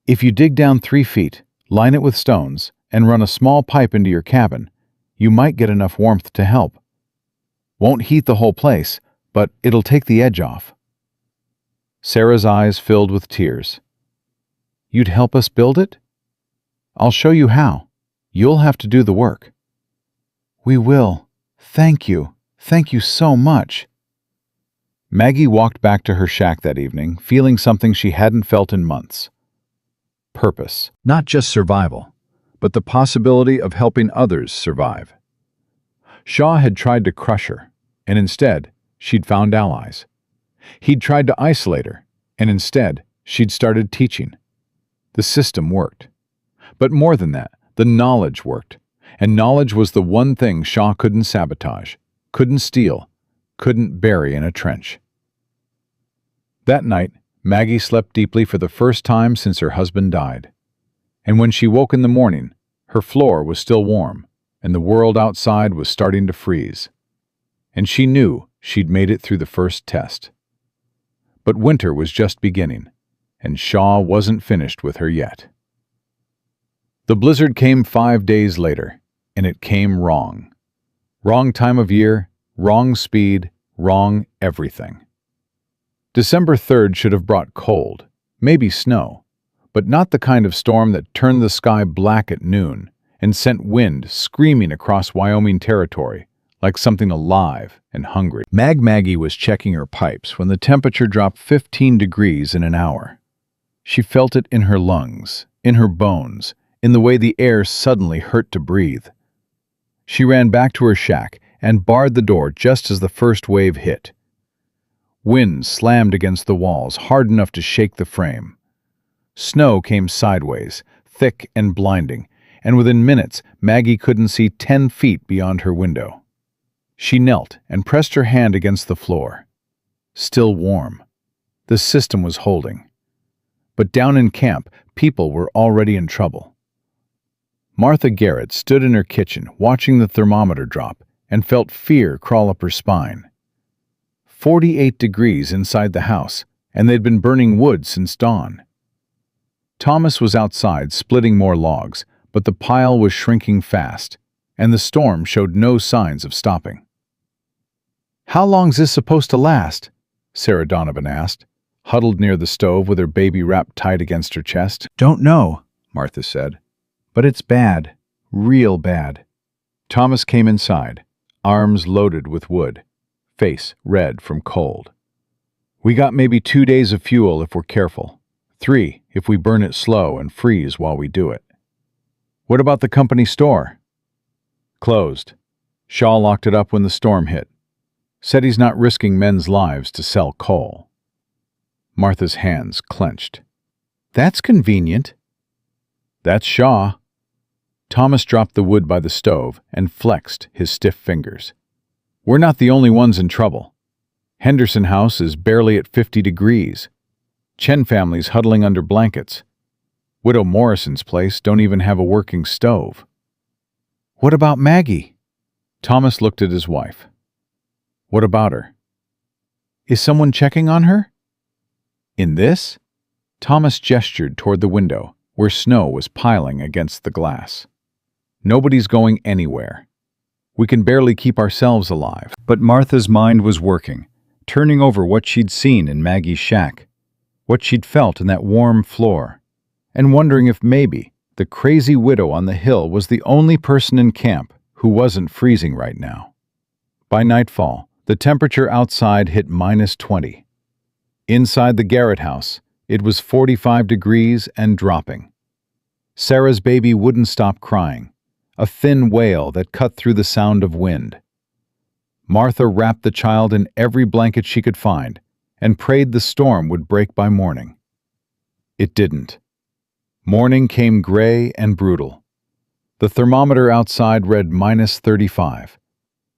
"If you dig down 3 feet, line it with stones, and run a small pipe into your cabin, you might get enough warmth to help. Won't heat the whole place, but it'll take the edge off." Sarah's eyes filled with tears. "You'd help us build it?" "I'll show you how. You'll have to do the work." "We will. Thank you. Thank you so much." Maggie walked back to her shack that evening, feeling something she hadn't felt in months. Purpose. Not just survival, but the possibility of helping others survive. Shaw had tried to crush her, and instead, she'd found allies. He'd tried to isolate her, and instead, she'd started teaching. The system worked. But more than that, the knowledge worked, and knowledge was the one thing Shaw couldn't sabotage, couldn't steal, couldn't bury in a trench. That night, Maggie slept deeply for the first time since her husband died. And when she woke in the morning, her floor was still warm, and the world outside was starting to freeze. And she knew she'd made it through the first test. But winter was just beginning, and Shaw wasn't finished with her yet. The blizzard came 5 days later, and it came wrong. Wrong time of year, wrong speed, wrong everything. December 3rd should have brought cold, maybe snow, but not the kind of storm that turned the sky black at noon and sent wind screaming across Wyoming territory like something alive and hungry. Maggie was checking her pipes when the temperature dropped 15 degrees in an hour. She felt it in her lungs, in her bones, in the way the air suddenly hurt to breathe. She ran back to her shack and barred the door just as the first wave hit. Wind slammed against the walls hard enough to shake the frame. Snow came sideways, thick and blinding, and within minutes Maggie couldn't see 10 feet beyond her window. She knelt and pressed her hand against the floor. Still warm. The system was holding. But down in camp, people were already in trouble. Martha Garrett stood in her kitchen watching the thermometer drop and felt fear crawl up her spine. 48 degrees inside the house, and they'd been burning wood since dawn. Thomas was outside splitting more logs, but the pile was shrinking fast, and the storm showed no signs of stopping. "How long's this supposed to last?" Sarah Donovan asked, huddled near the stove with her baby wrapped tight against her chest. "Don't know," Martha said, "but it's bad, real bad." Thomas came inside, arms loaded with wood, face red from cold. "We got maybe 2 days of fuel if we're careful. 3 if we burn it slow and freeze while we do it." "What about the company store?" "Closed. Shaw locked it up when the storm hit. Said he's not risking men's lives to sell coal." Martha's hands clenched. "That's convenient." "That's Shaw." Thomas dropped the wood by the stove and flexed his stiff fingers. "We're not the only ones in trouble. Henderson House is barely at 50 degrees. Chen family's huddling under blankets. Widow Morrison's place don't even have a working stove." "What about Maggie?" Thomas looked at his wife. "What about her?" "Is someone checking on her?" "In this?" Thomas gestured toward the window, where snow was piling against the glass. "Nobody's going anywhere. We can barely keep ourselves alive." But Martha's mind was working, turning over what she'd seen in Maggie's shack, what she'd felt in that warm floor, and wondering if maybe the crazy widow on the hill was the only person in camp who wasn't freezing right now. By nightfall, the temperature outside hit -20. Inside the Garrett house, it was 45 degrees and dropping. Sarah's baby wouldn't stop crying, a thin wail that cut through the sound of wind. Martha wrapped the child in every blanket she could find and prayed the storm would break by morning. It didn't. Morning came gray and brutal. The thermometer outside read -35.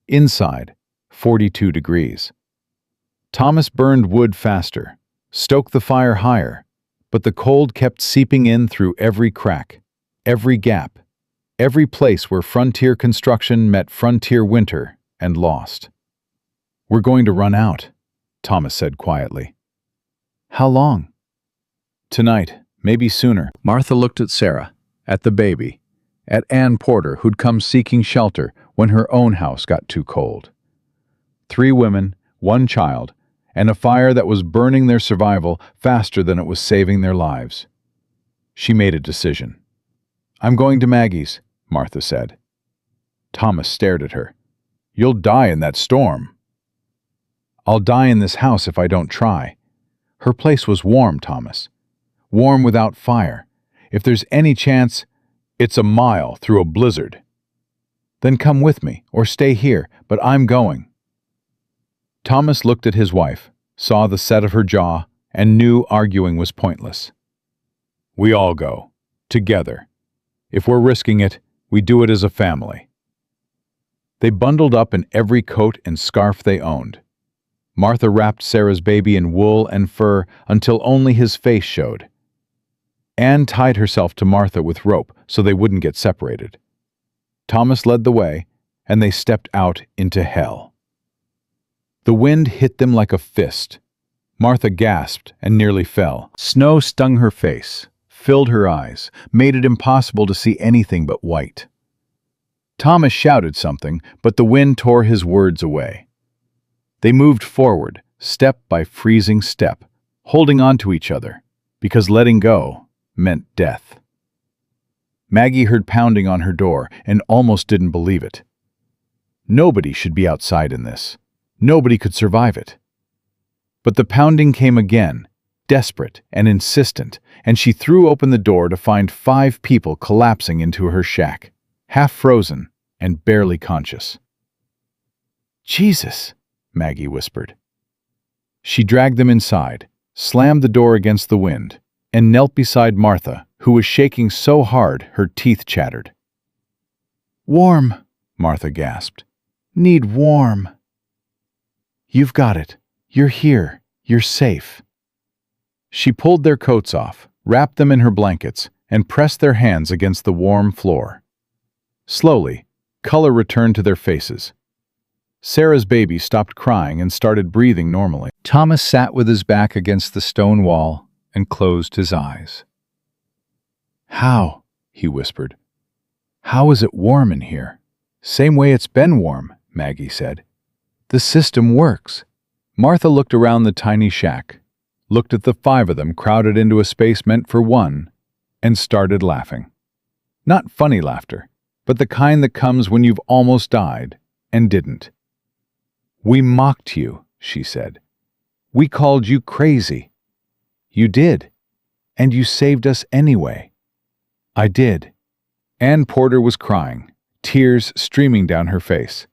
Inside, 42 degrees. Thomas burned wood faster, stoked the fire higher, but the cold kept seeping in through every crack, every gap, every place where frontier construction met frontier winter and lost. "We're going to run out," Thomas said quietly. "How long?" "Tonight, maybe sooner." Martha looked at Sarah, at the baby, at Ann Porter, who'd come seeking shelter when her own house got too cold. 3 women, 1 child, and a fire that was burning their survival faster than it was saving their lives. She made a decision. "I'm going to Maggie's," Martha said. Thomas stared at her. "You'll die in that storm." "I'll die in this house if I don't try." Her place was warm, Thomas. Warm without fire. If there's any chance, it's a mile through a blizzard. "Then come with me, or stay here, but I'm going." Thomas looked at his wife, saw the set of her jaw, and knew arguing was pointless. "We all go. Together. If we're risking it, we do it as a family." They bundled up in every coat and scarf they owned. Martha wrapped Sarah's baby in wool and fur until only his face showed. Anne tied herself to Martha with rope so they wouldn't get separated. Thomas led the way, and they stepped out into hell. The wind hit them like a fist. Martha gasped and nearly fell. Snow stung her face, filled her eyes, made it impossible to see anything but white. Thomas shouted something, but the wind tore his words away. They moved forward, step by freezing step, holding on to each other, because letting go meant death. Maggie heard pounding on her door and almost didn't believe it. Nobody should be outside in this. Nobody could survive it. But the pounding came again, desperate and insistent, and she threw open the door to find 5 people collapsing into her shack, half frozen and barely conscious. "Jesus," Maggie whispered. She dragged them inside, slammed the door against the wind, and knelt beside Martha, who was shaking so hard her teeth chattered. "Warm," Martha gasped. Need warm. You've got it. You're here. You're safe. She pulled their coats off, wrapped them in her blankets, and pressed their hands against the warm floor. Slowly, color returned to their faces. Sarah's baby stopped crying and started breathing normally. Thomas sat with his back against the stone wall and closed his eyes. "How?" he whispered. "How is it warm in here?" "Same way it's been warm," Maggie said. "The system works." Martha looked around the tiny shack, looked at the 5 of them crowded into a space meant for one, and started laughing. Not funny laughter, but the kind that comes when you've almost died and didn't. "We mocked you," she said. "We called you crazy. You did. And you saved us anyway." "I did." Ann Porter was crying, tears streaming down her face.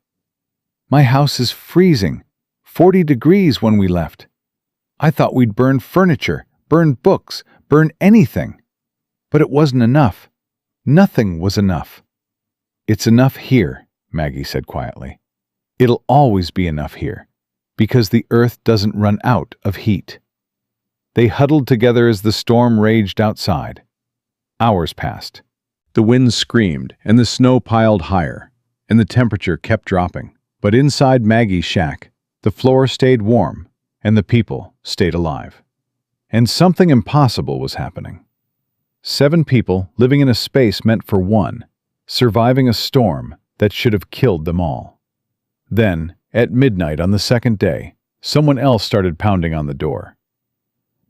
"My house is freezing. 40 degrees when we left. I thought we'd burn furniture, burn books, burn anything. But it wasn't enough. Nothing was enough." "It's enough here," Maggie said quietly. "It'll always be enough here, because the earth doesn't run out of heat." They huddled together as the storm raged outside. Hours passed. The wind screamed, and the snow piled higher, and the temperature kept dropping. But inside Maggie's shack, the floor stayed warm, and the people stayed alive. And something impossible was happening. 7 people living in a space meant for one, surviving a storm that should have killed them all. Then, at midnight on the 2nd day, someone else started pounding on the door.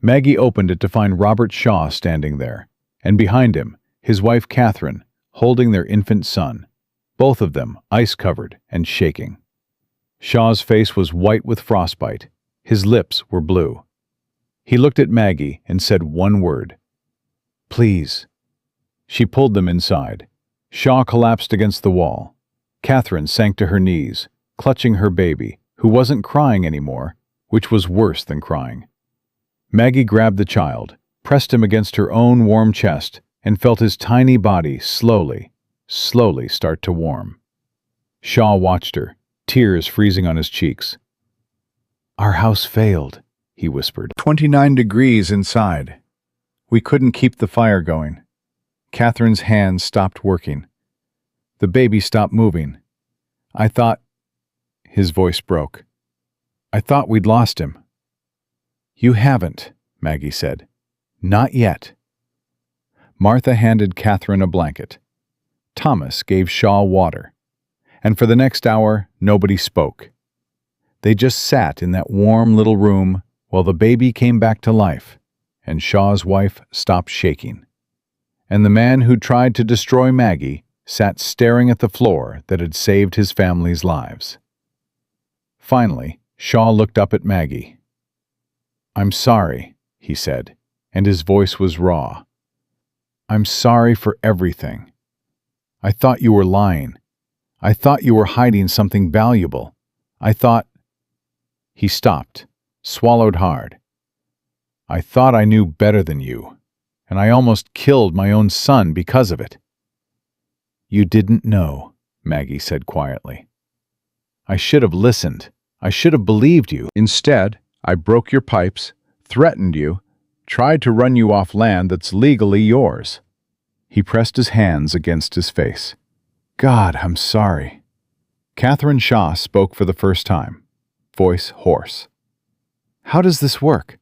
Maggie opened it to find Robert Shaw standing there, and behind him, his wife Catherine, holding their infant son, both of them ice-covered and shaking. Shaw's face was white with frostbite. His lips were blue. He looked at Maggie and said one word. "Please." She pulled them inside. Shaw collapsed against the wall. Catherine sank to her knees, clutching her baby, who wasn't crying anymore, which was worse than crying. Maggie grabbed the child, pressed him against her own warm chest, and felt his tiny body slowly start to warm. Shaw watched her, tears freezing on his cheeks. "Our house failed," he whispered. 29 degrees inside. We couldn't keep the fire going. Catherine's hands stopped working. The baby stopped moving. I thought... His voice broke. "I thought we'd lost him." "You haven't," Maggie said. "Not yet." Martha handed Catherine a blanket. Thomas gave Shaw water. And for the next hour, nobody spoke. They just sat in that warm little room while the baby came back to life, and Shaw's wife stopped shaking. And the man who tried to destroy Maggie sat staring at the floor that had saved his family's lives. Finally, Shaw looked up at Maggie. "I'm sorry," he said, and his voice was raw. "I'm sorry for everything. I thought you were lying. I thought you were hiding something valuable. I thought..." He stopped, swallowed hard. "I thought I knew better than you, and I almost killed my own son because of it." "You didn't know," Maggie said quietly. "I should have listened. I should have believed you. Instead, I broke your pipes, threatened you, tried to run you off land that's legally yours." He pressed his hands against his face. "God, I'm sorry." Catherine Shaw spoke for the first time, voice hoarse. "How does this work?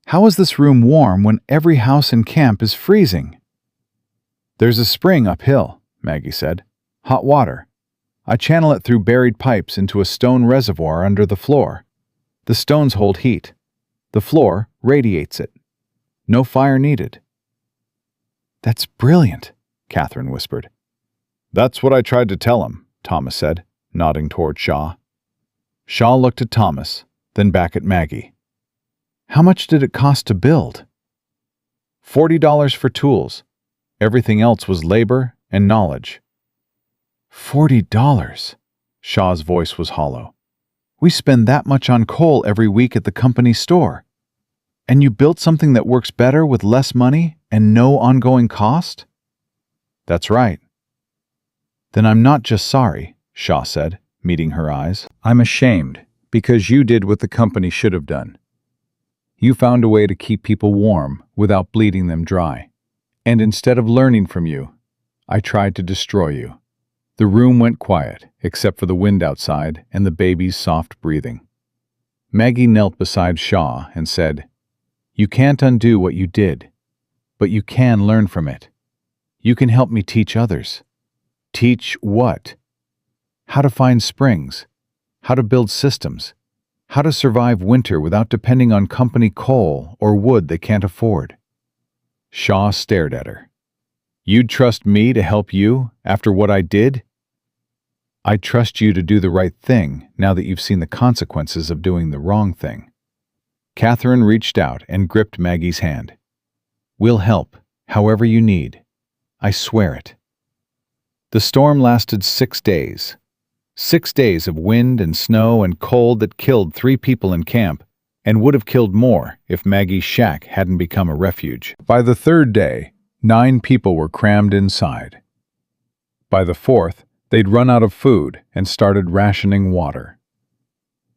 How is this room warm when every house in camp is freezing?" "There's a spring uphill," Maggie said. "Hot water. I channel it through buried pipes into a stone reservoir under the floor. The stones hold heat. The floor radiates it. No fire needed." "That's brilliant," Catherine whispered. "That's what I tried to tell him," Thomas said, nodding toward Shaw. Shaw looked at Thomas, then back at Maggie. "How much did it cost to build?" $40 for tools. Everything else was labor and knowledge." $40? Shaw's voice was hollow. "We spend that much on coal every week at the company store. And you built something that works better with less money and no ongoing cost?" "That's right." "Then I'm not just sorry," Shaw said, meeting her eyes. "I'm ashamed, because you did what the company should have done. You found a way to keep people warm without bleeding them dry. And instead of learning from you, I tried to destroy you." The room went quiet, except for the wind outside and the baby's soft breathing. Maggie knelt beside Shaw and said, "You can't undo what you did, but you can learn from it. You can help me teach others." "Teach what?" "How to find springs, how to build systems, how to survive winter without depending on company coal or wood they can't afford." Shaw stared at her. "You'd trust me to help you after what I did?" "I trust you to do the right thing now that you've seen the consequences of doing the wrong thing." Catherine reached out and gripped Maggie's hand. "We'll help, however you need. I swear it." The storm lasted 6 days. 6 days of wind and snow and cold that killed 3 people in camp, and would have killed more if Maggie's shack hadn't become a refuge. By the 3rd day, 9 people were crammed inside. By the 4th, they'd run out of food and started rationing water.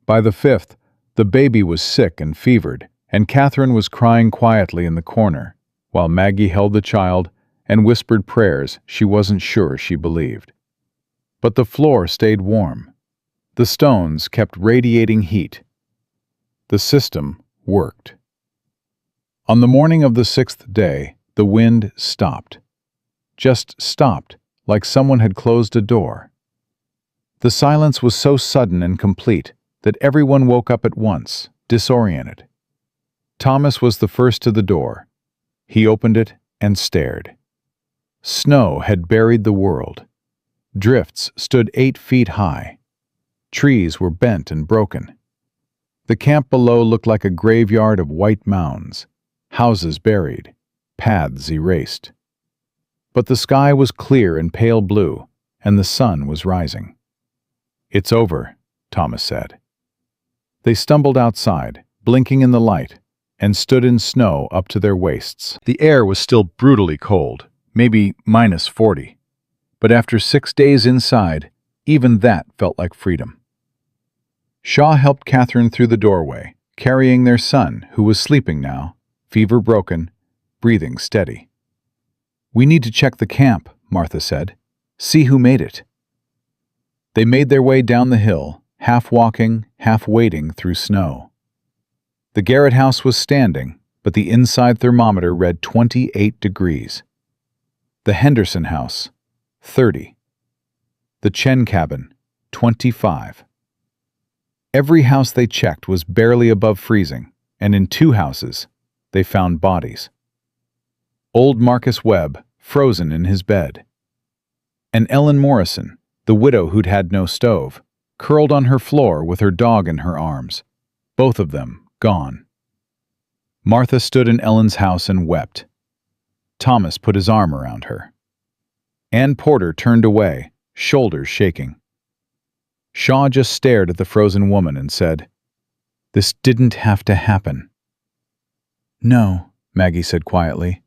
By the 5th, the baby was sick and fevered, and Catherine was crying quietly in the corner, while Maggie held the child and whispered prayers she wasn't sure she believed. But the floor stayed warm. The stones kept radiating heat. The system worked. On the morning of the 6th day, the wind stopped. Just stopped, like someone had closed a door. The silence was so sudden and complete that everyone woke up at once, disoriented. Thomas was the first to the door. He opened it and stared. Snow had buried the world. Drifts stood 8 feet high. Trees were bent and broken. The camp below looked like a graveyard of white mounds, houses buried, paths erased. But the sky was clear and pale blue, and the sun was rising. "It's over," Thomas said. They stumbled outside, blinking in the light, and stood in snow up to their waists. The air was still brutally cold, maybe -40. But after 6 days inside, even that felt like freedom. Shaw helped Catherine through the doorway, carrying their son, who was sleeping now, fever broken, breathing steady. "We need to check the camp," Martha said. "See who made it." They made their way down the hill, half walking, half wading through snow. The Garrett house was standing, but the inside thermometer read 28 degrees. The Henderson house, 30. The Chen cabin, 25. Every house they checked was barely above freezing, and in 2 houses, they found bodies. Old Marcus Webb, frozen in his bed. And Ellen Morrison, the widow who'd had no stove, curled on her floor with her dog in her arms, both of them gone. Martha stood in Ellen's house and wept. Thomas put his arm around her. Ann Porter turned away, shoulders shaking. Shaw just stared at the frozen woman and said, "This didn't have to happen." "No," Maggie said quietly.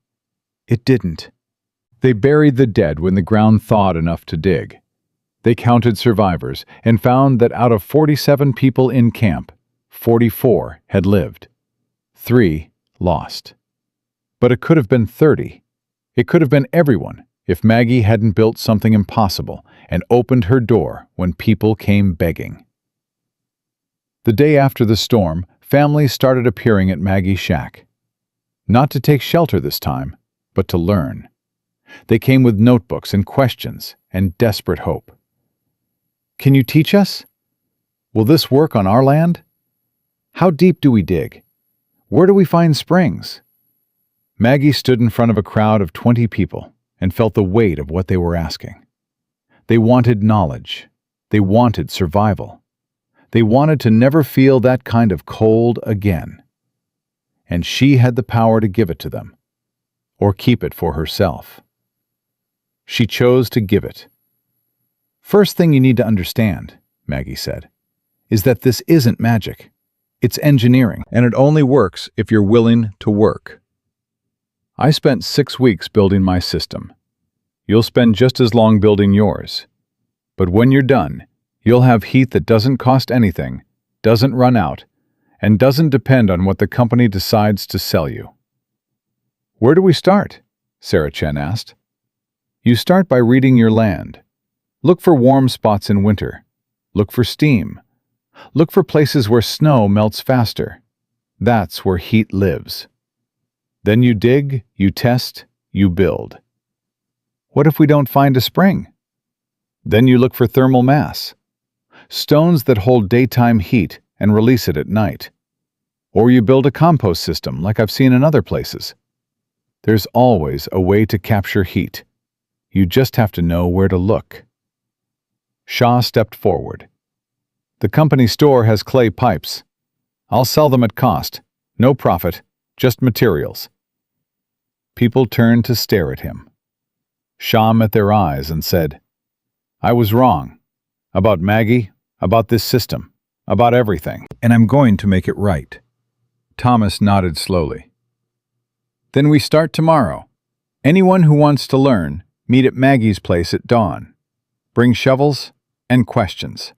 "It didn't." They buried the dead when the ground thawed enough to dig. They counted survivors and found that out of 47 people in camp, 44 had lived. 3 lost. But it could have been 30. It could have been everyone if Maggie hadn't built something impossible and opened her door when people came begging. The day after the storm, families started appearing at Maggie's shack. Not to take shelter this time, but to learn. They came with notebooks and questions and desperate hope. "Can you teach us? Will this work on our land? How deep do we dig? Where do we find springs?" Maggie stood in front of a crowd of 20 people and felt the weight of what they were asking. They wanted knowledge. They wanted survival. They wanted to never feel that kind of cold again. And she had the power to give it to them, or keep it for herself. She chose to give it. "First thing you need to understand," Maggie said, "is that this isn't magic. It's engineering, and it only works if you're willing to work. I spent 6 weeks building my system. You'll spend just as long building yours. But when you're done, You'll have heat that doesn't cost anything, doesn't run out, and doesn't depend on what the company decides to sell you. Where do we start? Sarah Chen asked. You start by reading your land. Look for warm spots in winter. Look for steam. Look for places where snow melts faster. That's where heat lives. Then you dig, you test, you build. What if we don't find a spring? Then you look for thermal mass. Stones that hold daytime heat and release it at night. Or you build a compost system like I've seen in other places. There's always a way to capture heat. You just have to know where to look. Shaw stepped forward. The company store has clay pipes. I'll sell them at cost. No profit, just materials. People turned to stare at him. Shaw met their eyes and said, I was wrong. About Maggie, about this system, about everything. And I'm going to make it right. Thomas nodded slowly. Then we start tomorrow. Anyone who wants to learn, meet at Maggie's place at dawn. Bring shovels and questions.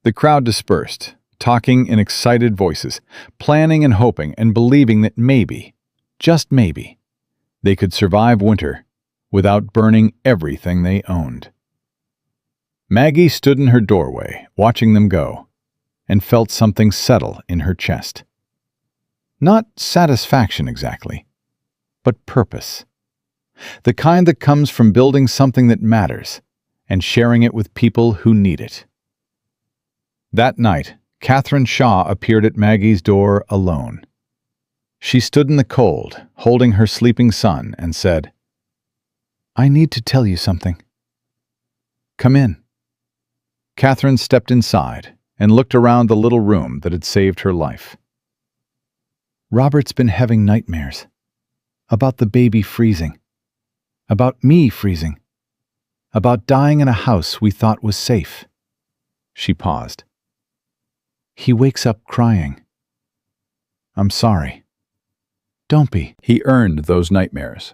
The crowd dispersed, talking in excited voices, planning and hoping and believing that maybe, just maybe, they could survive winter without burning everything they owned. Maggie stood in her doorway, watching them go, and felt something settle in her chest. Not satisfaction exactly, but purpose. The kind that comes from building something that matters and sharing it with people who need it. That night, Catherine Shaw appeared at Maggie's door alone. She stood in the cold, holding her sleeping son, and said, I need to tell you something. Come in. Catherine stepped inside and looked around the little room that had saved her life. Robert's been having nightmares. About the baby freezing. About me freezing. About dying in a house we thought was safe. She paused. He wakes up crying. I'm sorry. Don't be. He earned those nightmares.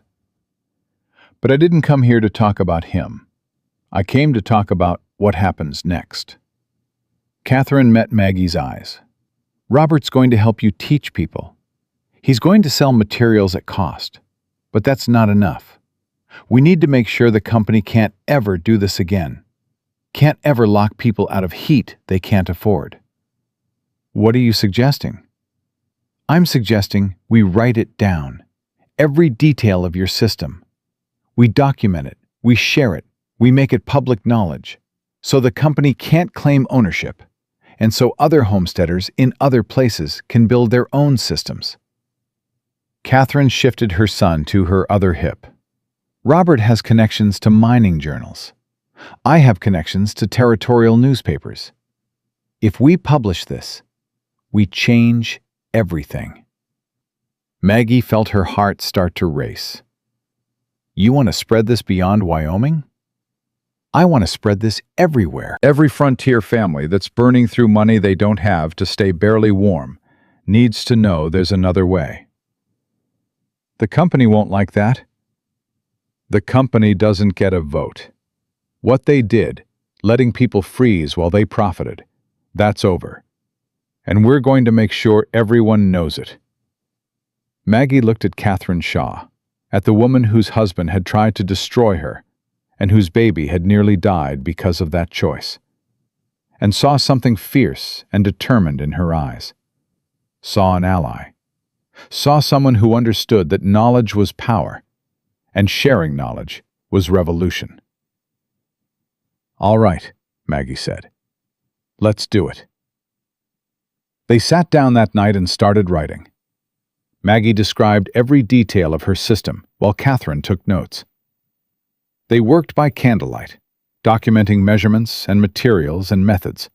But I didn't come here to talk about him. I came to talk about what happens next. Catherine met Maggie's eyes. Robert's going to help you teach people. He's going to sell materials at cost. But that's not enough. We need to make sure the company can't ever do this again. Can't ever lock people out of heat they can't afford. What are you suggesting? I'm suggesting we write it down. Every detail of your system. We document it. We share it. We make it public knowledge. So the company can't claim ownership. And so other homesteaders in other places can build their own systems. Catherine shifted her son to her other hip. Robert has connections to mining journals. I have connections to territorial newspapers. If we publish this, we change everything. Maggie felt her heart start to race. You want to spread this beyond Wyoming? I want to spread this everywhere. Every frontier family that's burning through money they don't have to stay barely warm needs to know there's another way. The company won't like that. The company doesn't get a vote. What they did, letting people freeze while they profited, that's over. And we're going to make sure everyone knows it. Maggie looked at Catherine Shaw, at the woman whose husband had tried to destroy her, and whose baby had nearly died because of that choice, and saw something fierce and determined in her eyes. Saw an ally. Saw someone who understood that knowledge was power, and sharing knowledge was revolution. All right, Maggie said. Let's do it. They sat down that night and started writing. Maggie described every detail of her system while Catherine took notes. They worked by candlelight, documenting measurements and materials and methods,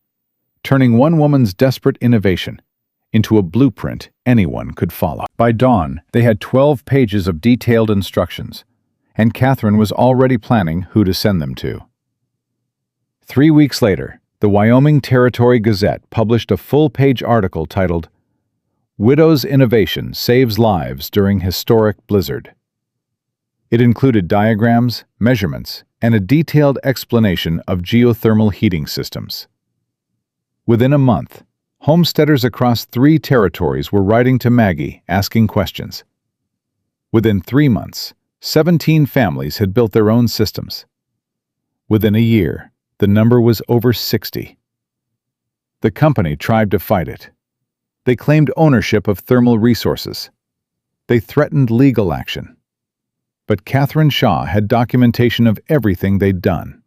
turning one woman's desperate innovation into a blueprint anyone could follow. By dawn, they had 12 pages of detailed instructions, and Catherine was already planning who to send them to. 3 weeks later, the Wyoming Territory Gazette published a full-page article titled, Widow's Innovation Saves Lives During Historic Blizzard. It included diagrams, measurements, and a detailed explanation of geothermal heating systems. Within a month, homesteaders across 3 territories were writing to Maggie asking questions. Within 3 months, 17 families had built their own systems. Within a year, the number was over 60. The company tried to fight it. They claimed ownership of thermal resources. They threatened legal action. But Catherine Shaw had documentation of everything they'd done,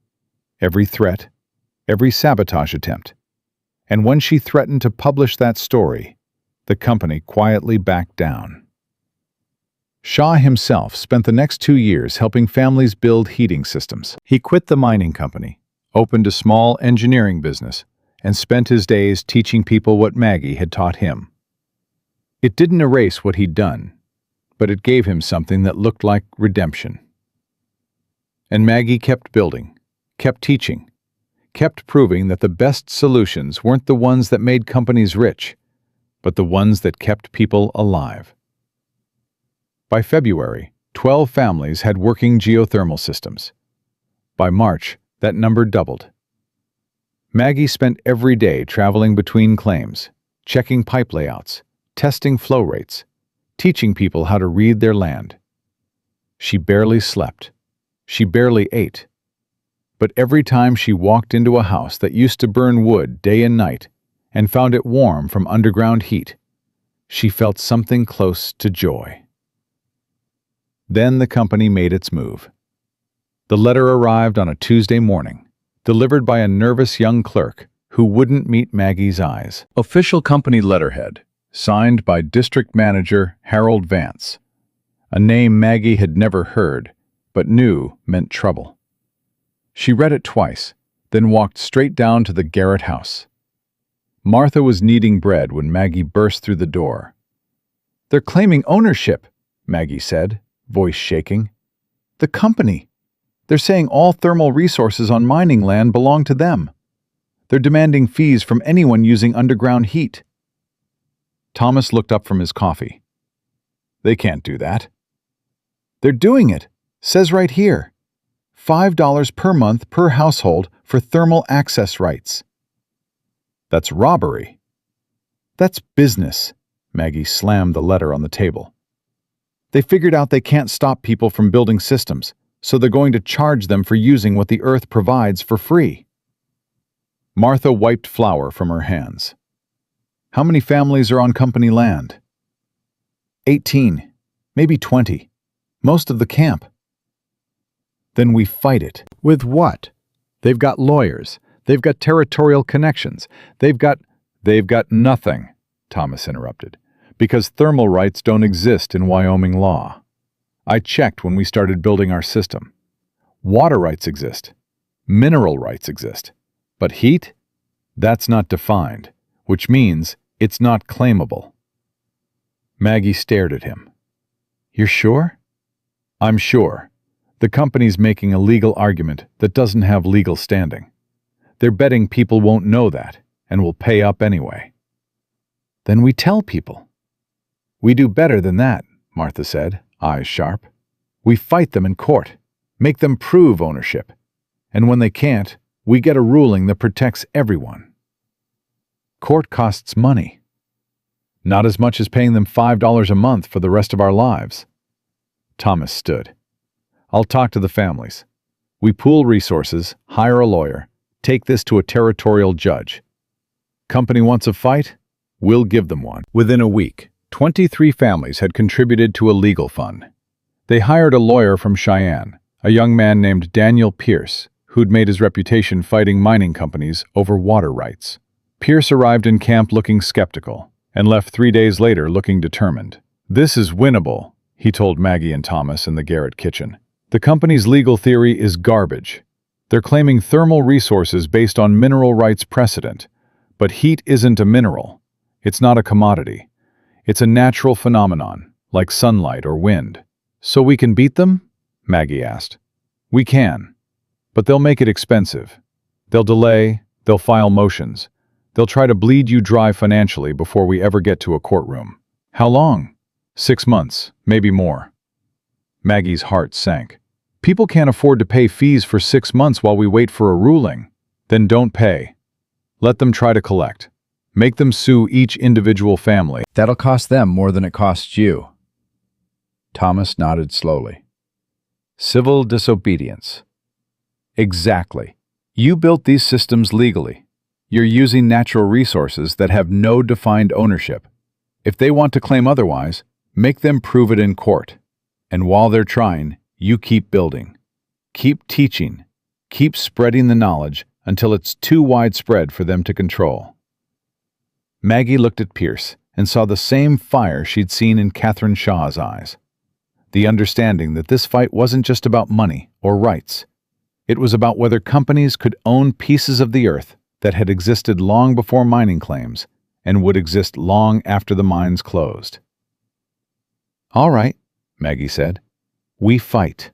every threat, every sabotage attempt. And when she threatened to publish that story, the company quietly backed down. Shaw himself spent the next 2 years helping families build heating systems. He quit the mining company, opened a small engineering business, and spent his days teaching people what Maggie had taught him. It didn't erase what he'd done, but it gave him something that looked like redemption. And Maggie kept building, kept teaching, kept proving that the best solutions weren't the ones that made companies rich, but the ones that kept people alive. By February, 12 families had working geothermal systems. By March, that number doubled. Maggie spent every day traveling between claims, checking pipe layouts, testing flow rates, teaching people how to read their land. She barely slept. She barely ate. But every time she walked into a house that used to burn wood day and night and found it warm from underground heat, she felt something close to joy. Then the company made its move. The letter arrived on a Tuesday morning, delivered by a nervous young clerk who wouldn't meet Maggie's eyes. Official company letterhead, signed by District Manager Harold Vance, a name Maggie had never heard, but knew meant trouble. She read it twice, then walked straight down to the Garrett house. Martha was kneading bread when Maggie burst through the door. "They're claiming ownership," Maggie said, voice shaking. "The company. They're saying all thermal resources on mining land belong to them. They're demanding fees from anyone using underground heat." Thomas looked up from his coffee. "They can't do that." "They're doing it. Says right here. $5 per month per household for thermal access rights." "That's robbery." "That's business." Maggie slammed the letter on the table. "They figured out they can't stop people from building systems, so they're going to charge them for using what the earth provides for free." Martha wiped flour from her hands. "How many families are on company land?" 18, maybe 20. Most of the camp." "Then we fight it." "With what?" "They've got lawyers. They've got territorial connections. They've got nothing," Thomas interrupted, "because thermal rights don't exist in Wyoming law. I checked when we started building our system. Water rights exist. Mineral rights exist. But heat? That's not defined, which means it's not claimable." Maggie stared at him. "You're sure?" "I'm sure. The company's making a legal argument that doesn't have legal standing. They're betting people won't know that and will pay up anyway." "Then we tell people." "We do better than that," Martha said, eyes sharp. "We fight them in court, make them prove ownership. And when they can't, we get a ruling that protects everyone." "Court costs money." "Not as much as paying them $5 a month for the rest of our lives." Thomas stood. "I'll talk to the families. We pool resources, hire a lawyer, take this to a territorial judge. Company wants a fight? We'll give them one." Within a week, 23 families had contributed to a legal fund. They hired a lawyer from Cheyenne, a young man named Daniel Pierce, who'd made his reputation fighting mining companies over water rights. Pierce arrived in camp looking skeptical and left 3 days later looking determined. "This is winnable," he told Maggie and Thomas in the Garrett kitchen. "The company's legal theory is garbage. They're claiming thermal resources based on mineral rights precedent, but heat isn't a mineral. It's not a commodity. It's a natural phenomenon, like sunlight or wind." "So we can beat them?" Maggie asked. "We can, but they'll make it expensive. They'll delay, they'll file motions. They'll try to bleed you dry financially before we ever get to a courtroom." "How long?" 6 months, maybe more." Maggie's heart sank. people can't afford to pay fees for 6 months while we wait for a ruling, then don't pay. Let them try to collect. Make them sue each individual family. That'll cost them more than it costs you. Thomas nodded slowly. Civil disobedience. Exactly. You built these systems legally. You're using natural resources that have no defined ownership. If they want to claim otherwise, make them prove it in court. And while they're trying, you keep building. Keep teaching. Keep spreading the knowledge until it's too widespread for them to control. Maggie looked at Pierce and saw the same fire she'd seen in Catherine Shaw's eyes. The understanding that this fight wasn't just about money or rights. It was about whether companies could own pieces of the earth that had existed long before mining claims and would exist long after the mines closed. "All right," Maggie said. "We fight."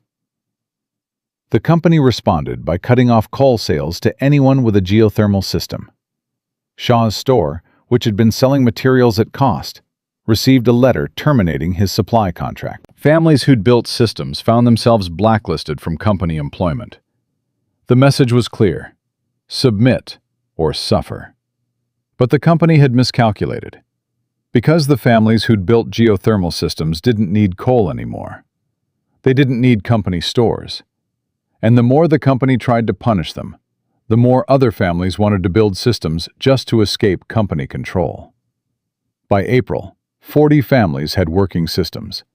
The company responded by cutting off coal sales to anyone with a geothermal system. Shaw's store, which had been selling materials at cost, received a letter terminating his supply contract. Families who'd built systems found themselves blacklisted from company employment. The message was clear: submit or suffer. But the company had miscalculated. Because the families who'd built geothermal systems didn't need coal anymore. They didn't need company stores. And the more the company tried to punish them, the more other families wanted to build systems just to escape company control. By April, 40 families had working systems.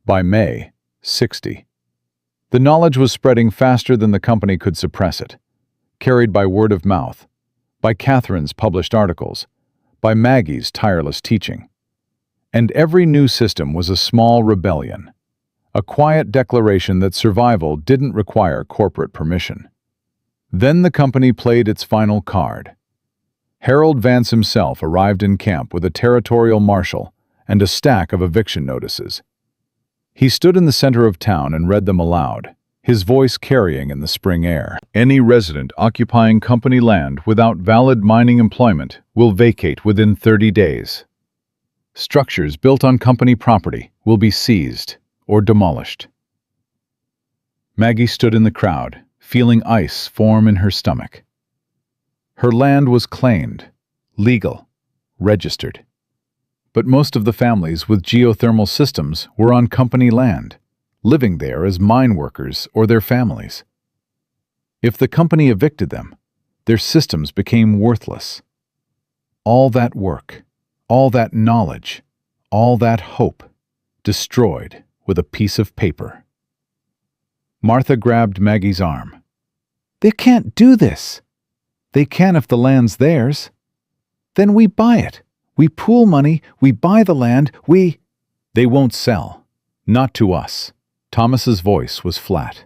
By May, 60. The knowledge was spreading faster than the company could suppress it, carried by word of mouth, by Catherine's published articles, by Maggie's tireless teaching. And every new system was a small rebellion, a quiet declaration that survival didn't require corporate permission. Then the company played its final card. Harold Vance himself arrived in camp with a territorial marshal and a stack of eviction notices. He stood in the center of town and read them aloud, his voice carrying in the spring air. "Any resident occupying company land without valid mining employment will vacate within 30 days. Structures built on company property will be seized or demolished." Maggie stood in the crowd, feeling ice form in her stomach. Her land was claimed, legal, registered. But most of the families with geothermal systems were on company land, living there as mine workers or their families. If the company evicted them, their systems became worthless. All that work, all that knowledge, all that hope, destroyed with a piece of paper. Martha grabbed Maggie's arm. "They can't do this." "They can if the land's theirs." "Then we buy it. We pool money, we buy the land, we—" "They won't sell. Not to us." Thomas's voice was flat.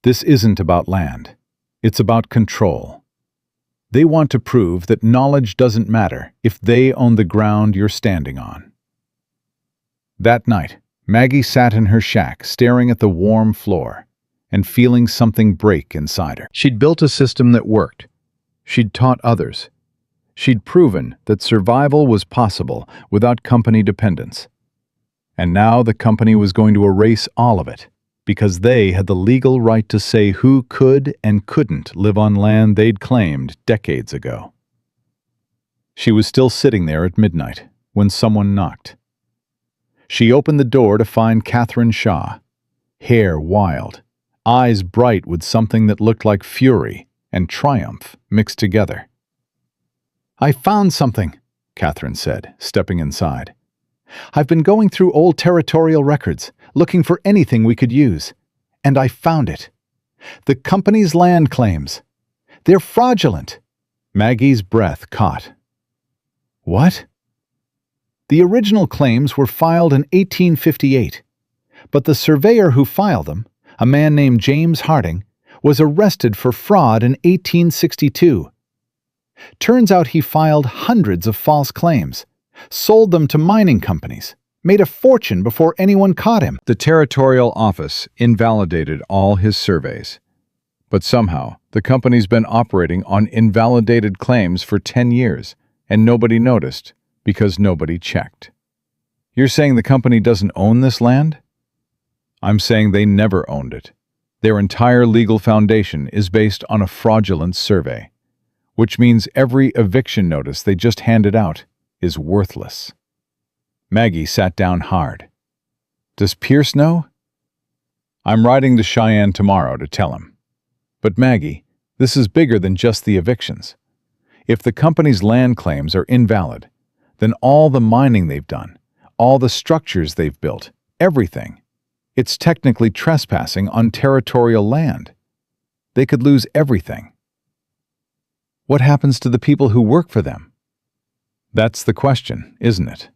"This isn't about land. It's about control. They want to prove that knowledge doesn't matter if they own the ground you're standing on." That night, Maggie sat in her shack staring at the warm floor and feeling something break inside her. She'd built a system that worked. She'd taught others. She'd proven that survival was possible without company dependence. And now the company was going to erase all of it, because they had the legal right to say who could and couldn't live on land they'd claimed decades ago. She was still sitting there at midnight when someone knocked. She opened the door to find Catherine Shaw, hair wild, eyes bright with something that looked like fury and triumph mixed together. "I found something," Catherine said, stepping inside. "I've been going through old territorial records, looking for anything we could use. And I found it. The company's land claims. They're fraudulent." Maggie's breath caught. "What?" "The original claims were filed in 1858, but the surveyor who filed them, a man named James Harding, was arrested for fraud in 1862. Turns out he filed hundreds of false claims, sold them to mining companies, made a fortune before anyone caught him." The territorial office invalidated all his surveys. But somehow, the company's been operating on invalidated claims for 10 years, and nobody noticed because nobody checked. "You're saying the company doesn't own this land?" "I'm saying they never owned it. Their entire legal foundation is based on a fraudulent survey, which means every eviction notice they just handed out is worthless. Maggie sat down hard. Does Pierce know? I'm riding to Cheyenne tomorrow to tell him. But Maggie, this is bigger than just the evictions. If the company's land claims are invalid, then all the mining they've done, all the structures they've built, everything, it's technically trespassing on territorial land. They could lose everything. What happens to the people who work for them? That's the question, isn't it?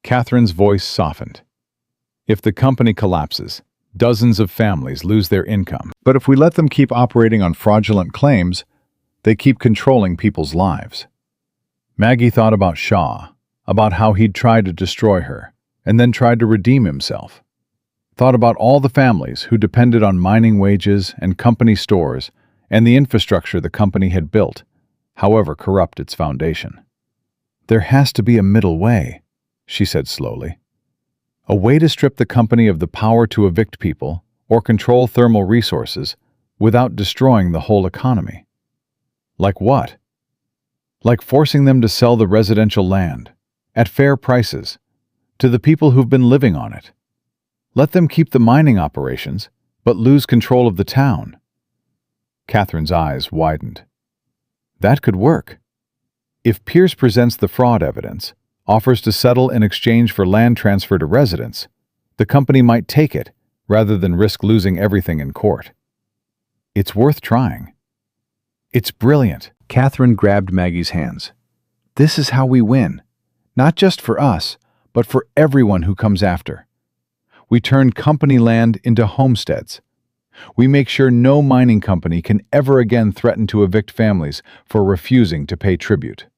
Catherine's voice softened. If the company collapses, dozens of families lose their income. But if we let them keep operating on fraudulent claims, they keep controlling people's lives. Maggie thought about Shaw, about how he'd tried to destroy her, and then tried to redeem himself. Thought about all the families who depended on mining wages and company stores and the infrastructure the company had built, however corrupt its foundation. There has to be a middle way, she said slowly. A way to strip the company of the power to evict people or control thermal resources without destroying the whole economy. Like what? Like forcing them to sell the residential land, at fair prices, to the people who've been living on it. Let them keep the mining operations, but lose control of the town. Catherine's eyes widened. That could work. If Pierce presents the fraud evidence, offers to settle in exchange for land transfer to residents, the company might take it rather than risk losing everything in court. It's worth trying. It's brilliant. Catherine grabbed Maggie's hands. This is how we win. Not just for us, but for everyone who comes after. We turn company land into homesteads. We make sure no mining company can ever again threaten to evict families for refusing to pay tribute.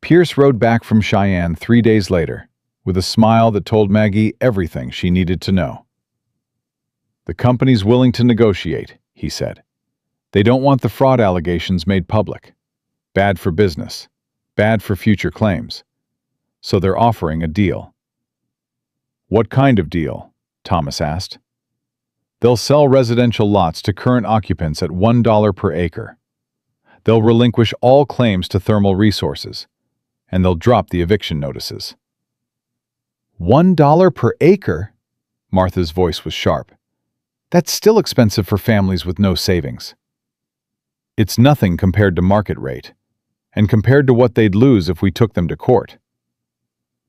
Pierce rode back from Cheyenne 3 days later, with a smile that told Maggie everything she needed to know. The company's willing to negotiate, he said. They don't want the fraud allegations made public. Bad for business. Bad for future claims. So they're offering a deal. What kind of deal? Thomas asked. They'll sell residential lots to current occupants at $1 per acre. They'll relinquish all claims to thermal resources, and they'll drop the eviction notices. $1 per acre? Martha's voice was sharp. That's still expensive for families with no savings. It's nothing compared to market rate, and compared to what they'd lose if we took them to court.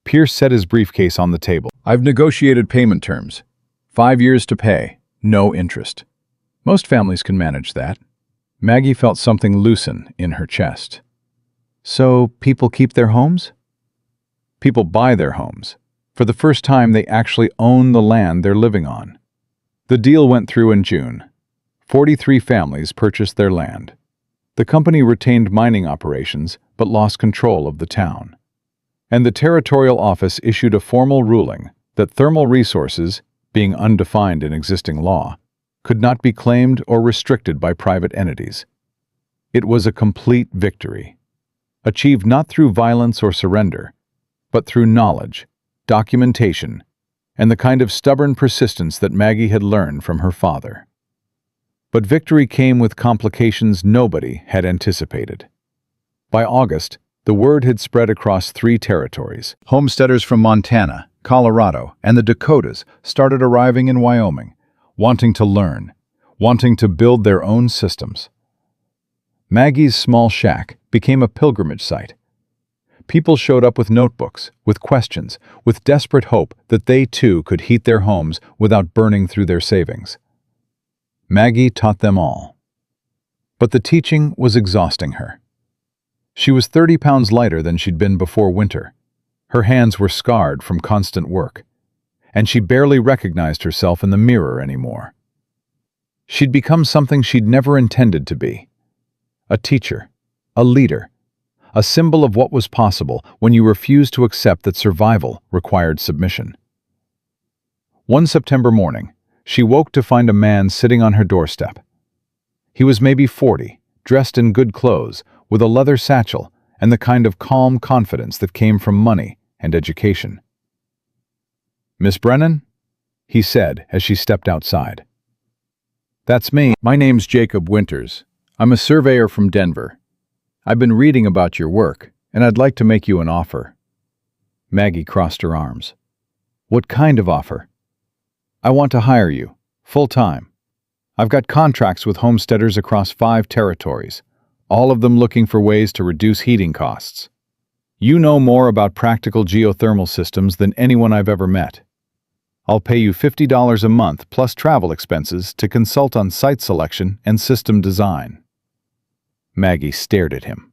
Pierce set his briefcase on the table. I've negotiated payment terms. 5 years to pay, no interest. Most families can manage that. Maggie felt something loosen in her chest. So people keep their homes? People buy their homes. For the first time, they actually own the land they're living on. The deal went through in June. 43 families purchased their land. The company retained mining operations but lost control of the town. And the territorial office issued a formal ruling that thermal resources, being undefined in existing law, could not be claimed or restricted by private entities. It was a complete victory, achieved not through violence or surrender, but through knowledge, documentation, and the kind of stubborn persistence that Maggie had learned from her father. But victory came with complications nobody had anticipated. By August, the word had spread across 3 territories. Homesteaders from Montana, Colorado, and the Dakotas started arriving in Wyoming, wanting to learn, wanting to build their own systems. Maggie's small shack became a pilgrimage site. People showed up with notebooks, with questions, with desperate hope that they too could heat their homes without burning through their savings. Maggie taught them all. But the teaching was exhausting her. She was 30 pounds lighter than she'd been before winter. Her hands were scarred from constant work, and she barely recognized herself in the mirror anymore. She'd become something she'd never intended to be. A teacher, a leader, a symbol of what was possible when you refused to accept that survival required submission. One September morning, she woke to find a man sitting on her doorstep. He was maybe 40, dressed in good clothes, with a leather satchel and the kind of calm confidence that came from money and education. "Miss Brennan?" he said as she stepped outside. That's me. My name's Jacob Winters. I'm a surveyor from Denver. I've been reading about your work, and I'd like to make you an offer. Maggie crossed her arms. What kind of offer? I want to hire you, full-time. I've got contracts with homesteaders across 5 territories, all of them looking for ways to reduce heating costs. You know more about practical geothermal systems than anyone I've ever met. I'll pay you $50 a month plus travel expenses to consult on site selection and system design. Maggie stared at him.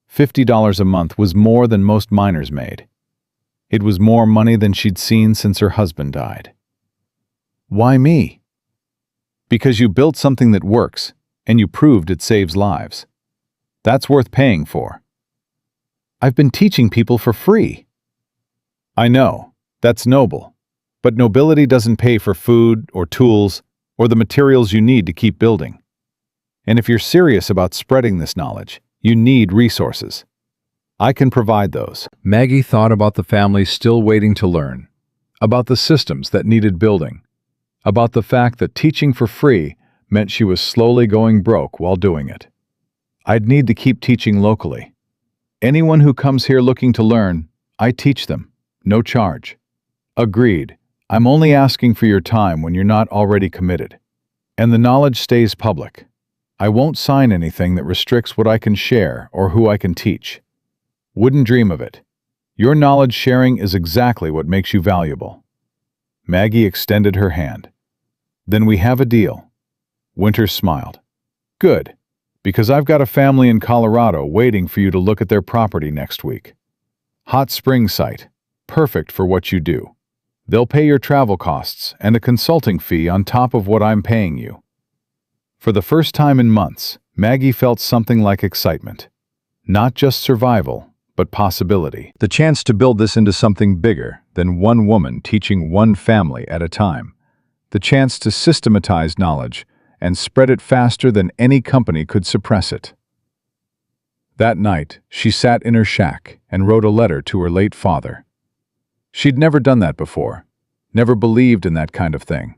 $50 a month was more than most miners made. It was more money than she'd seen since her husband died. Why me? Because you built something that works, and you proved it saves lives. That's worth paying for. I've been teaching people for free. I know, that's noble. But nobility doesn't pay for food or tools or the materials you need to keep building. And if you're serious about spreading this knowledge, you need resources. I can provide those. Maggie thought about the family still waiting to learn, about the systems that needed building, about the fact that teaching for free meant she was slowly going broke while doing it. I'd need to keep teaching locally. Anyone who comes here looking to learn, I teach them, no charge. Agreed. I'm only asking for your time when you're not already committed. And the knowledge stays public. I won't sign anything that restricts what I can share or who I can teach. Wouldn't dream of it. Your knowledge sharing is exactly what makes you valuable. Maggie extended her hand. Then we have a deal. Winters smiled. Good, because I've got a family in Colorado waiting for you to look at their property next week. Hot spring site, perfect for what you do. They'll pay your travel costs and a consulting fee on top of what I'm paying you. For the first time in months, Maggie felt something like excitement. Not just survival, but possibility. The chance to build this into something bigger than one woman teaching one family at a time. The chance to systematize knowledge and spread it faster than any company could suppress it. That night, she sat in her shack and wrote a letter to her late father. She'd never done that before, never believed in that kind of thing.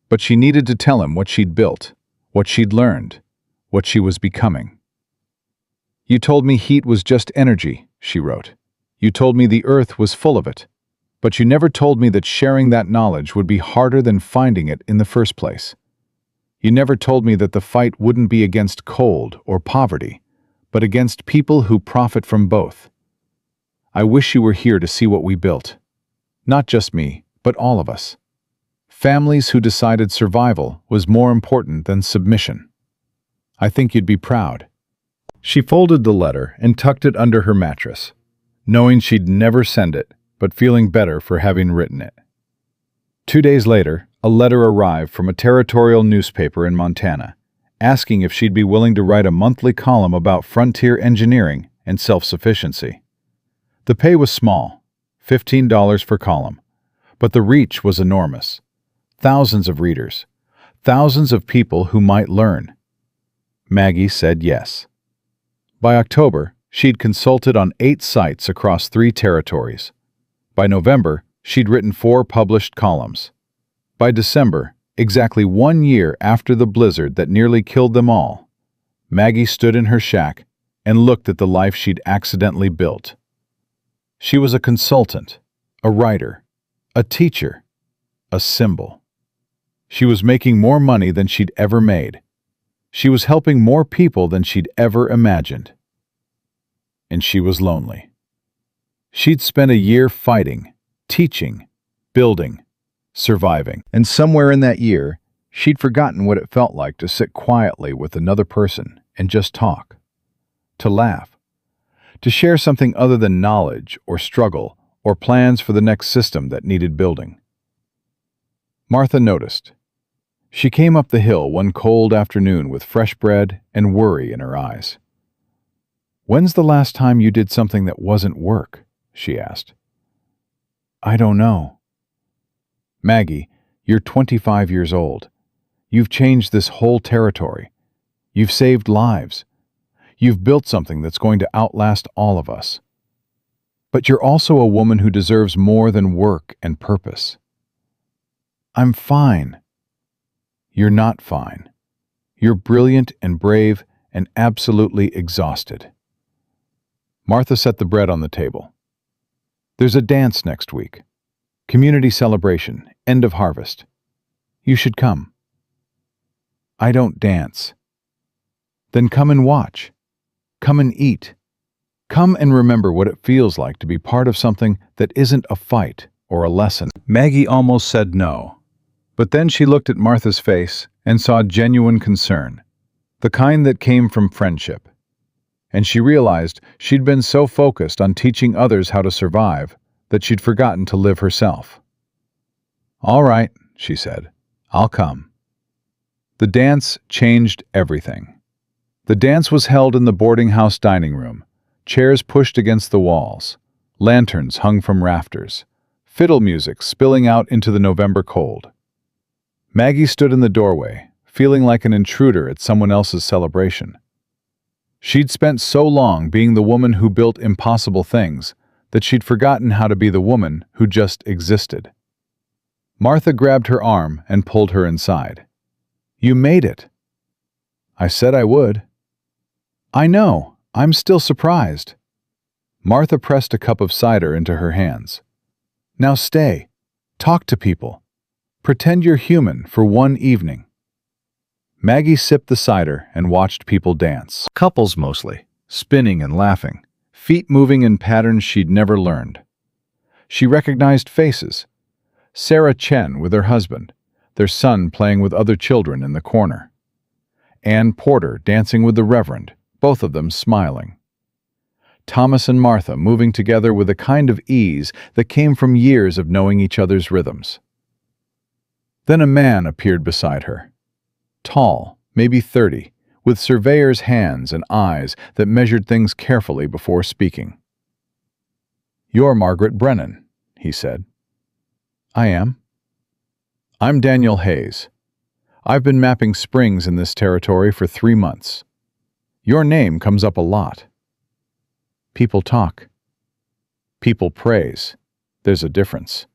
But she needed to tell him what she'd built, what she'd learned, what she was becoming. You told me heat was just energy, she wrote. You told me the earth was full of it. But you never told me that sharing that knowledge would be harder than finding it in the first place. You never told me that the fight wouldn't be against cold or poverty, but against people who profit from both. I wish you were here to see what we built. Not just me, but all of us. Families who decided survival was more important than submission. I think you'd be proud. She folded the letter and tucked it under her mattress, knowing she'd never send it, but feeling better for having written it. 2 days later, a letter arrived from a territorial newspaper in Montana, asking if she'd be willing to write a monthly column about frontier engineering and self-sufficiency. The pay was small, $15 per column, but the reach was enormous. Thousands of readers, thousands of people who might learn. Maggie said yes. By October, she'd consulted on 8 sites across 3 territories. By November, she'd written 4 published columns. By December, exactly 1 year after the blizzard that nearly killed them all, Maggie stood in her shack and looked at the life she'd accidentally built. She was a consultant, a writer, a teacher, a symbol. She was making more money than she'd ever made. She was helping more people than she'd ever imagined. And she was lonely. She'd spent a year fighting, teaching, building, surviving. And somewhere in that year, she'd forgotten what it felt like to sit quietly with another person and just talk, to laugh, to share something other than knowledge or struggle or plans for the next system that needed building. Martha noticed. She came up the hill one cold afternoon with fresh bread and worry in her eyes. "When's the last time you did something that wasn't work?" she asked. "I don't know." "Maggie, you're 25 years old. You've changed this whole territory. You've saved lives. You've built something that's going to outlast all of us. But you're also a woman who deserves more than work and purpose." "I'm fine." You're not fine. You're brilliant and brave and absolutely exhausted. Martha set the bread on the table. There's a dance next week. Community celebration, end of harvest. You should come. I don't dance. Then come and watch. Come and eat. Come and remember what it feels like to be part of something that isn't a fight or a lesson. Maggie almost said no, but then she looked at Martha's face and saw genuine concern, the kind that came from friendship. And she realized she'd been so focused on teaching others how to survive that she'd forgotten to live herself. All right, she said, I'll come. The dance changed everything. The dance was held in the boarding house dining room, chairs pushed against the walls, lanterns hung from rafters, fiddle music spilling out into the November cold. Maggie stood in the doorway, feeling like an intruder at someone else's celebration. She'd spent so long being the woman who built impossible things that she'd forgotten how to be the woman who just existed. Martha grabbed her arm and pulled her inside. You made it. I said I would. I know, I'm still surprised. Martha pressed a cup of cider into her hands. Now stay. Talk to people. Pretend you're human for one evening. Maggie sipped the cider and watched people dance. Couples mostly, spinning and laughing, feet moving in patterns she'd never learned. She recognized faces. Sarah Chen with her husband, their son playing with other children in the corner. Ann Porter dancing with the Reverend, both of them smiling. Thomas and Martha moving together with a kind of ease that came from years of knowing each other's rhythms. Then a man appeared beside her. Tall, maybe 30, with surveyor's hands and eyes that measured things carefully before speaking. You're Margaret Brennan, he said. I am. I'm Daniel Hayes. I've been mapping springs in this territory for 3 months. Your name comes up a lot. People talk. People praise. There's a difference.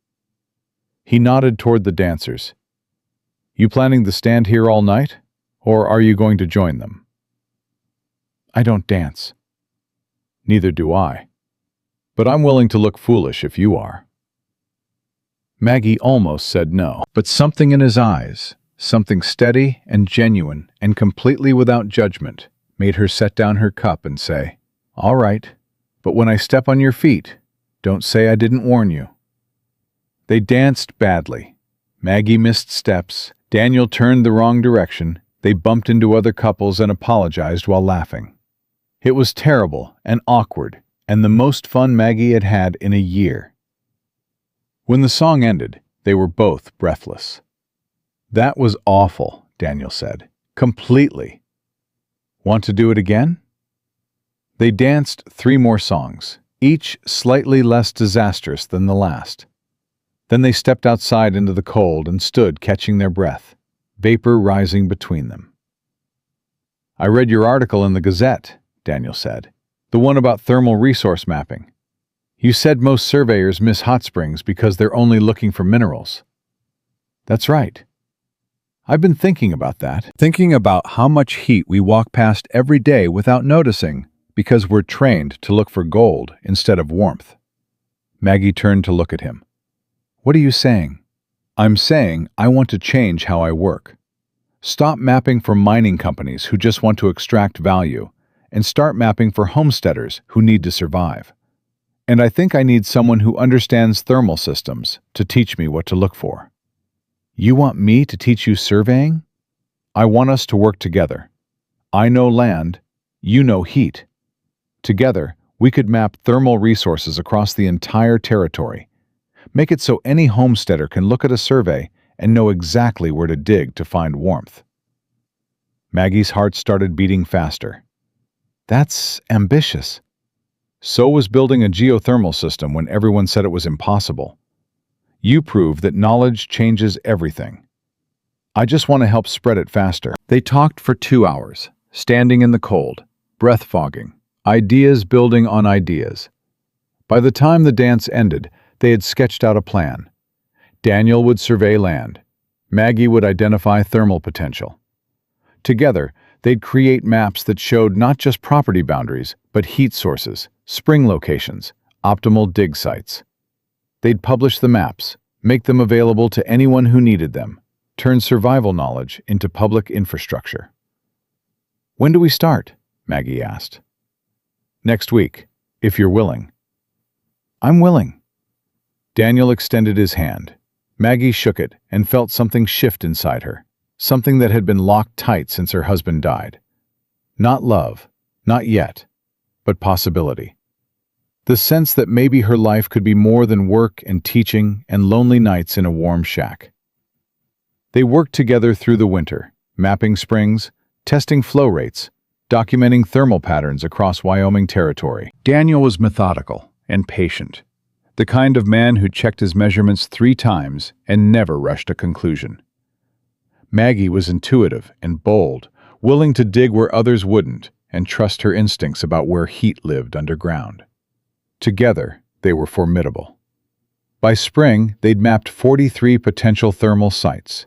He nodded toward the dancers. You planning to stand here all night, or are you going to join them? I don't dance. Neither do I. But I'm willing to look foolish if you are. Maggie almost said no, but something in his eyes, something steady and genuine and completely without judgment, made her set down her cup and say, All right, but when I step on your feet, don't say I didn't warn you. They danced badly. Maggie missed steps. Daniel turned the wrong direction. They bumped into other couples and apologized while laughing. It was terrible and awkward, and the most fun Maggie had had in a year. When the song ended, they were both breathless. That was awful, Daniel said. Completely. Want to do it again? They danced 3 more songs, each slightly less disastrous than the last. Then they stepped outside into the cold and stood catching their breath, vapor rising between them. I read your article in the Gazette, Daniel said, the one about thermal resource mapping. You said most surveyors miss hot springs because they're only looking for minerals. That's right. I've been thinking about that, thinking about how much heat we walk past every day without noticing because we're trained to look for gold instead of warmth. Maggie turned to look at him. What are you saying? I'm saying I want to change how I work. Stop mapping for mining companies who just want to extract value, and start mapping for homesteaders who need to survive. And I think I need someone who understands thermal systems to teach me what to look for. You want me to teach you surveying? I want us to work together. I know land, you know heat. Together, we could map thermal resources across the entire territory. Make it so any homesteader can look at a survey and know exactly where to dig to find warmth. Maggie's heart started beating faster. That's ambitious. So was building a geothermal system when everyone said it was impossible. You prove that knowledge changes everything. I just want to help spread it faster. They talked for 2 hours, standing in the cold, breath fogging, ideas building on ideas. By the time the dance ended, they had sketched out a plan. Daniel would survey land. Maggie would identify thermal potential. Together, they'd create maps that showed not just property boundaries, but heat sources, spring locations, optimal dig sites. They'd publish the maps, make them available to anyone who needed them, turn survival knowledge into public infrastructure. "When do we start?" Maggie asked. "Next week, if you're willing." "I'm willing." Daniel extended his hand. Maggie shook it and felt something shift inside her, something that had been locked tight since her husband died. Not love, not yet, but possibility. The sense that maybe her life could be more than work and teaching and lonely nights in a warm shack. They worked together through the winter, mapping springs, testing flow rates, documenting thermal patterns across Wyoming territory. Daniel was methodical and patient, the kind of man who checked his measurements 3 times and never rushed a conclusion. Maggie was intuitive and bold, willing to dig where others wouldn't and trust her instincts about where heat lived underground. Together, they were formidable. By spring, they'd mapped 43 potential thermal sites.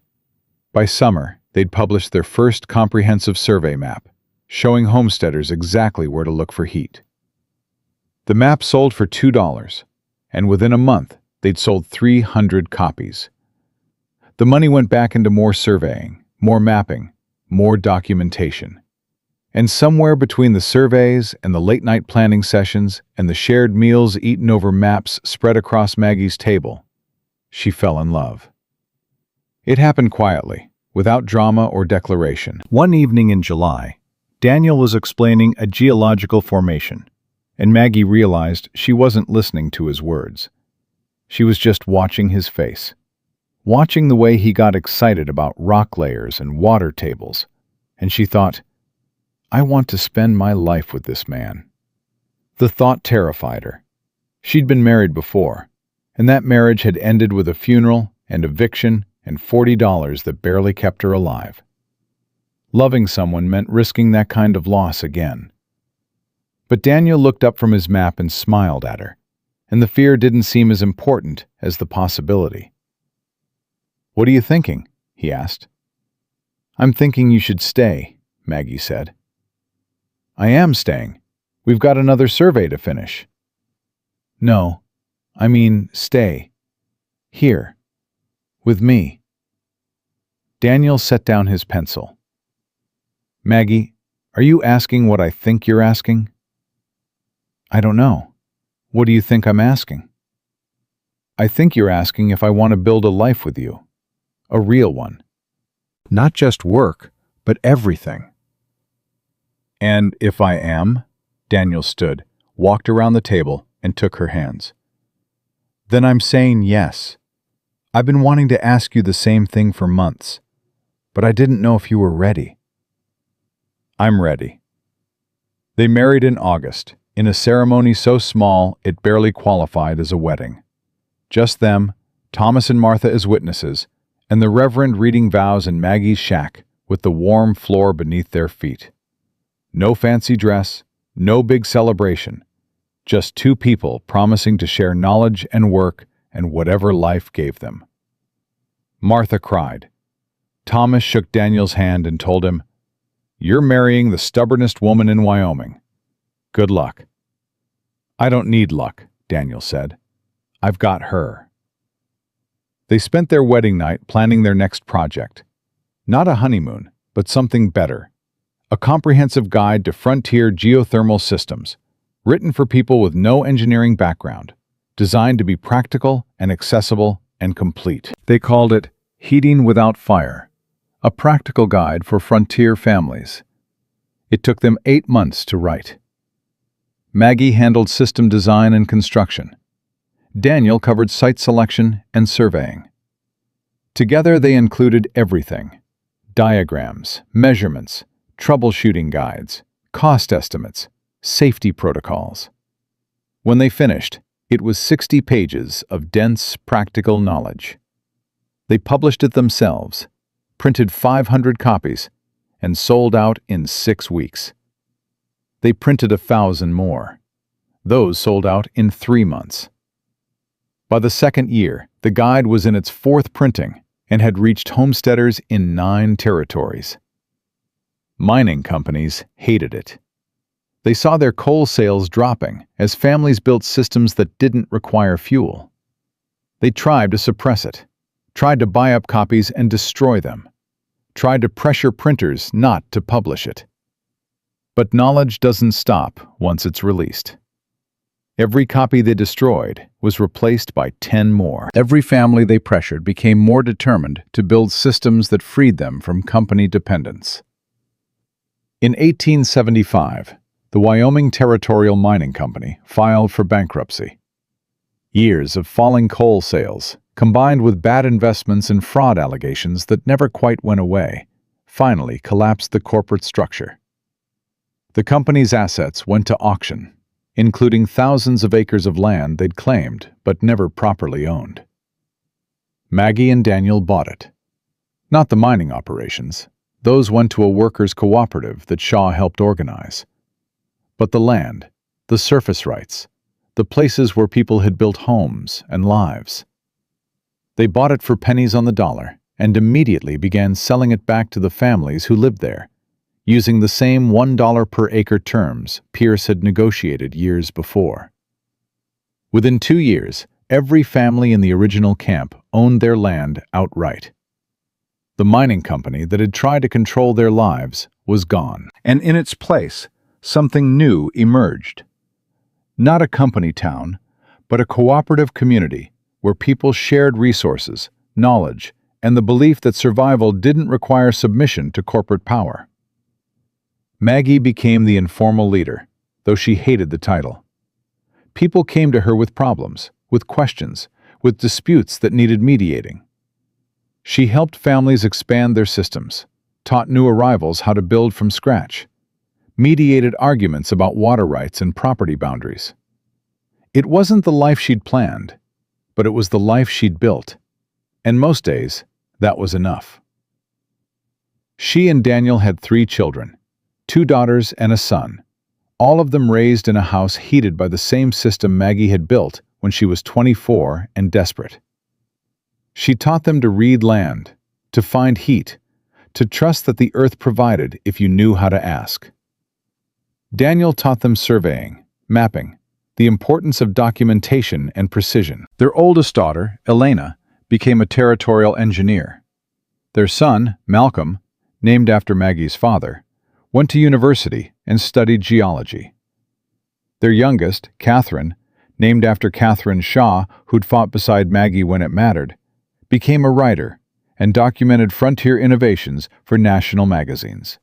By summer, they'd published their first comprehensive survey map, showing homesteaders exactly where to look for heat. The map sold for $2, and within a month, they'd sold 300 copies. The money went back into more surveying, more mapping, more documentation. And somewhere between the surveys and the late-night planning sessions and the shared meals eaten over maps spread across Maggie's table, she fell in love. It happened quietly, without drama or declaration. One evening in July, Daniel was explaining a geological formation, and Maggie realized she wasn't listening to his words. She was just watching his face, watching the way he got excited about rock layers and water tables, and she thought, "I want to spend my life with this man." The thought terrified her. She'd been married before, and that marriage had ended with a funeral and eviction and $40 that barely kept her alive. Loving someone meant risking that kind of loss again. But Daniel looked up from his map and smiled at her, and the fear didn't seem as important as the possibility. "What are you thinking?" he asked. "I'm thinking you should stay," Maggie said. "I am staying. We've got another survey to finish." "No, I mean stay. Here. With me." Daniel set down his pencil. "Maggie, are you asking what I think you're asking?" "I don't know. What do you think I'm asking?" "I think you're asking if I want to build a life with you. A real one. Not just work, but everything." "And if I am?" Daniel stood, walked around the table, and took her hands. "Then I'm saying yes. I've been wanting to ask you the same thing for months, but I didn't know if you were ready." "I'm ready." They married in August, in a ceremony so small it barely qualified as a wedding. Just them, Thomas and Martha as witnesses, and the Reverend reading vows in Maggie's shack with the warm floor beneath their feet. No fancy dress, no big celebration, just 2 people promising to share knowledge and work and whatever life gave them. Martha cried. Thomas shook Daniel's hand and told him, "You're marrying the stubbornest woman in Wyoming. Good luck." "I don't need luck," Daniel said. "I've got her." They spent their wedding night planning their next project. Not a honeymoon, but something better. A comprehensive guide to frontier geothermal systems, written for people with no engineering background, designed to be practical and accessible and complete. They called it Heating Without Fire, a practical guide for frontier families. It took them 8 months to write. Maggie handled system design and construction. Daniel covered site selection and surveying. Together they included everything: diagrams, measurements, troubleshooting guides, cost estimates, safety protocols. When they finished, it was 60 pages of dense, practical knowledge. They published it themselves, printed 500 copies, and sold out in 6 weeks. They printed 1,000 more. Those sold out in 3 months. By the second year, the guide was in its 4th printing, and had reached homesteaders in 9 territories. Mining companies hated it. They saw their coal sales dropping as families built systems that didn't require fuel. They tried to suppress it, tried to buy up copies and destroy them, tried to pressure printers not to publish it. But knowledge doesn't stop once it's released. Every copy they destroyed was replaced by 10 more. Every family they pressured became more determined to build systems that freed them from company dependence. In 1875, the Wyoming Territorial Mining Company filed for bankruptcy. Years of falling coal sales, combined with bad investments and fraud allegations that never quite went away, finally collapsed the corporate structure. The company's assets went to auction, including thousands of acres of land they'd claimed but never properly owned. Maggie and Daniel bought it. Not the mining operations. Those went to a workers' cooperative that Shaw helped organize. But the land, the surface rights, the places where people had built homes and lives. They bought it for pennies on the dollar and immediately began selling it back to the families who lived there, using the same $1 per acre terms Pierce had negotiated years before. Within 2 years, every family in the original camp owned their land outright. The mining company that had tried to control their lives was gone, and in its place, something new emerged. Not a company town, but a cooperative community where people shared resources, knowledge, and the belief that survival didn't require submission to corporate power. Maggie became the informal leader, though she hated the title. People came to her with problems, with questions, with disputes that needed mediating. She helped families expand their systems, taught new arrivals how to build from scratch, mediated arguments about water rights and property boundaries. It wasn't the life she'd planned, but it was the life she'd built, and most days, that was enough. She and Daniel had 3 children, 2 daughters and a son, all of them raised in a house heated by the same system Maggie had built when she was 24 and desperate. She taught them to read land, to find heat, to trust that the earth provided if you knew how to ask. Daniel taught them surveying, mapping, the importance of documentation and precision. Their oldest daughter, Elena, became a territorial engineer. Their son, Malcolm, named after Maggie's father, went to university and studied geology. Their youngest, Catherine, named after Catherine Shaw, who'd fought beside Maggie when it mattered, became a writer and documented frontier innovations for national magazines.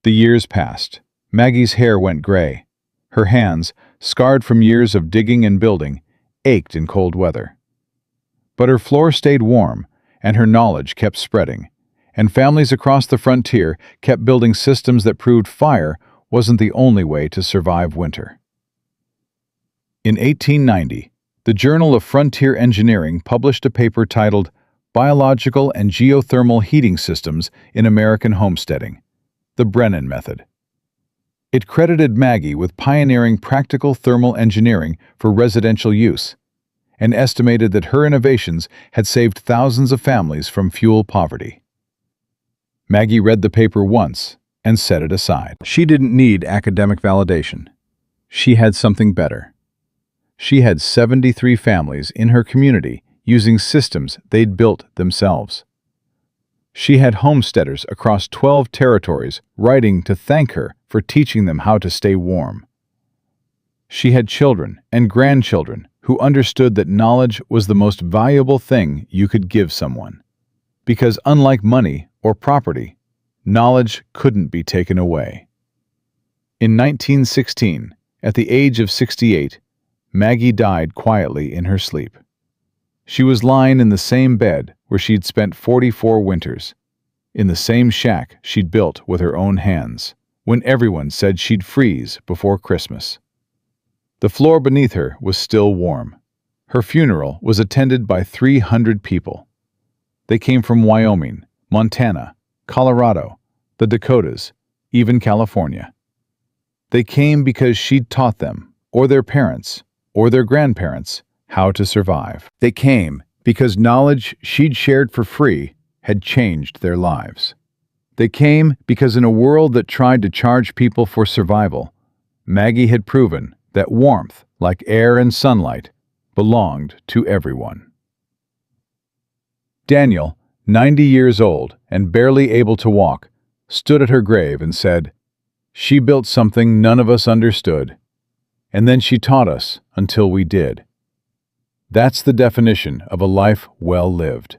The years passed. Maggie's hair went gray. Her hands, scarred from years of digging and building, ached in cold weather. But her floor stayed warm, and her knowledge kept spreading, and families across the frontier kept building systems that proved fire wasn't the only way to survive winter. In 1890, the Journal of Frontier Engineering published a paper titled Biological and Geothermal Heating Systems in American Homesteading, the Brennan Method. It credited Maggie with pioneering practical thermal engineering for residential use, and estimated that her innovations had saved thousands of families from fuel poverty. Maggie read the paper once and set it aside. She didn't need academic validation. She had something better. She had 73 families in her community using systems they'd built themselves. She had homesteaders across 12 territories writing to thank her for teaching them how to stay warm. She had children and grandchildren who understood that knowledge was the most valuable thing you could give someone, because unlike money or property, knowledge couldn't be taken away. In 1916, at the age of 68, Maggie died quietly in her sleep. She was lying in the same bed where she'd spent 44 winters, in the same shack she'd built with her own hands, when everyone said she'd freeze before Christmas. The floor beneath her was still warm. Her funeral was attended by 300 people. They came from Wyoming, Montana, Colorado, the Dakotas, even California. They came because she'd taught them, or their parents, or their grandparents, how to survive. They came because knowledge she'd shared for free had changed their lives. They came because in a world that tried to charge people for survival, Maggie had proven that warmth, like air and sunlight, belonged to everyone. Daniel, 90 years old and barely able to walk, stood at her grave and said, "She built something none of us understood, and then she taught us until we did." That's the definition of a life well lived.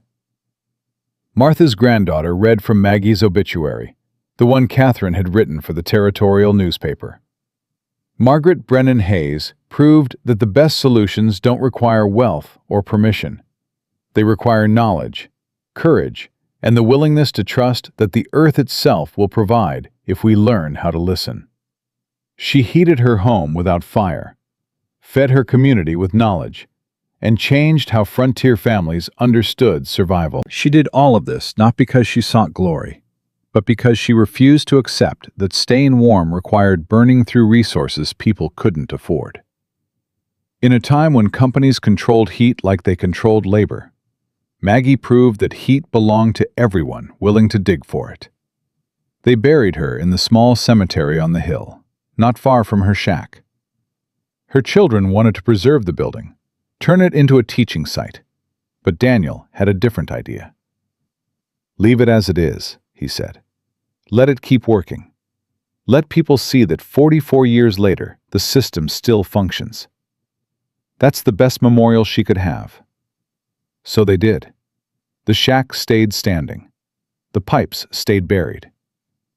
Martha's granddaughter read from Maggie's obituary, the one Catherine had written for the territorial newspaper. Margaret Brennan Hayes proved that the best solutions don't require wealth or permission. They require knowledge, courage, and the willingness to trust that the earth itself will provide if we learn how to listen. She heated her home without fire, fed her community with knowledge, and changed how frontier families understood survival. She did all of this not because she sought glory, but because she refused to accept that staying warm required burning through resources people couldn't afford. In a time when companies controlled heat like they controlled labor, Maggie proved that heat belonged to everyone willing to dig for it. They buried her in the small cemetery on the hill, not far from her shack. Her children wanted to preserve the building, turn it into a teaching site, but Daniel had a different idea. "Leave it as it is," he said. "Let it keep working. Let people see that 44 years later, the system still functions." That's the best memorial she could have. So they did. The shack stayed standing. The pipes stayed buried.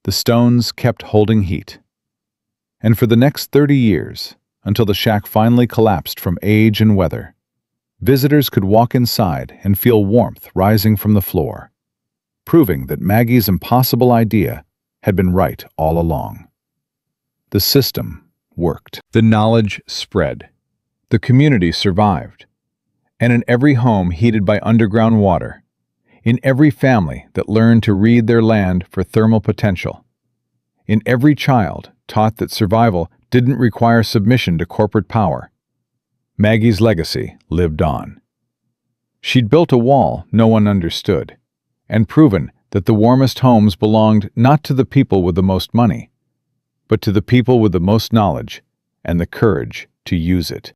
The stones kept holding heat. And for the next 30 years, until the shack finally collapsed from age and weather, visitors could walk inside and feel warmth rising from the floor, proving that Maggie's impossible idea had been right all along. The system worked. The knowledge spread. The community survived. And in every home heated by underground water, in every family that learned to read their land for thermal potential, in every child taught that survival didn't require submission to corporate power, Maggie's legacy lived on. She'd built a wall no one understood, and proven that the warmest homes belonged not to the people with the most money, but to the people with the most knowledge and the courage to use it.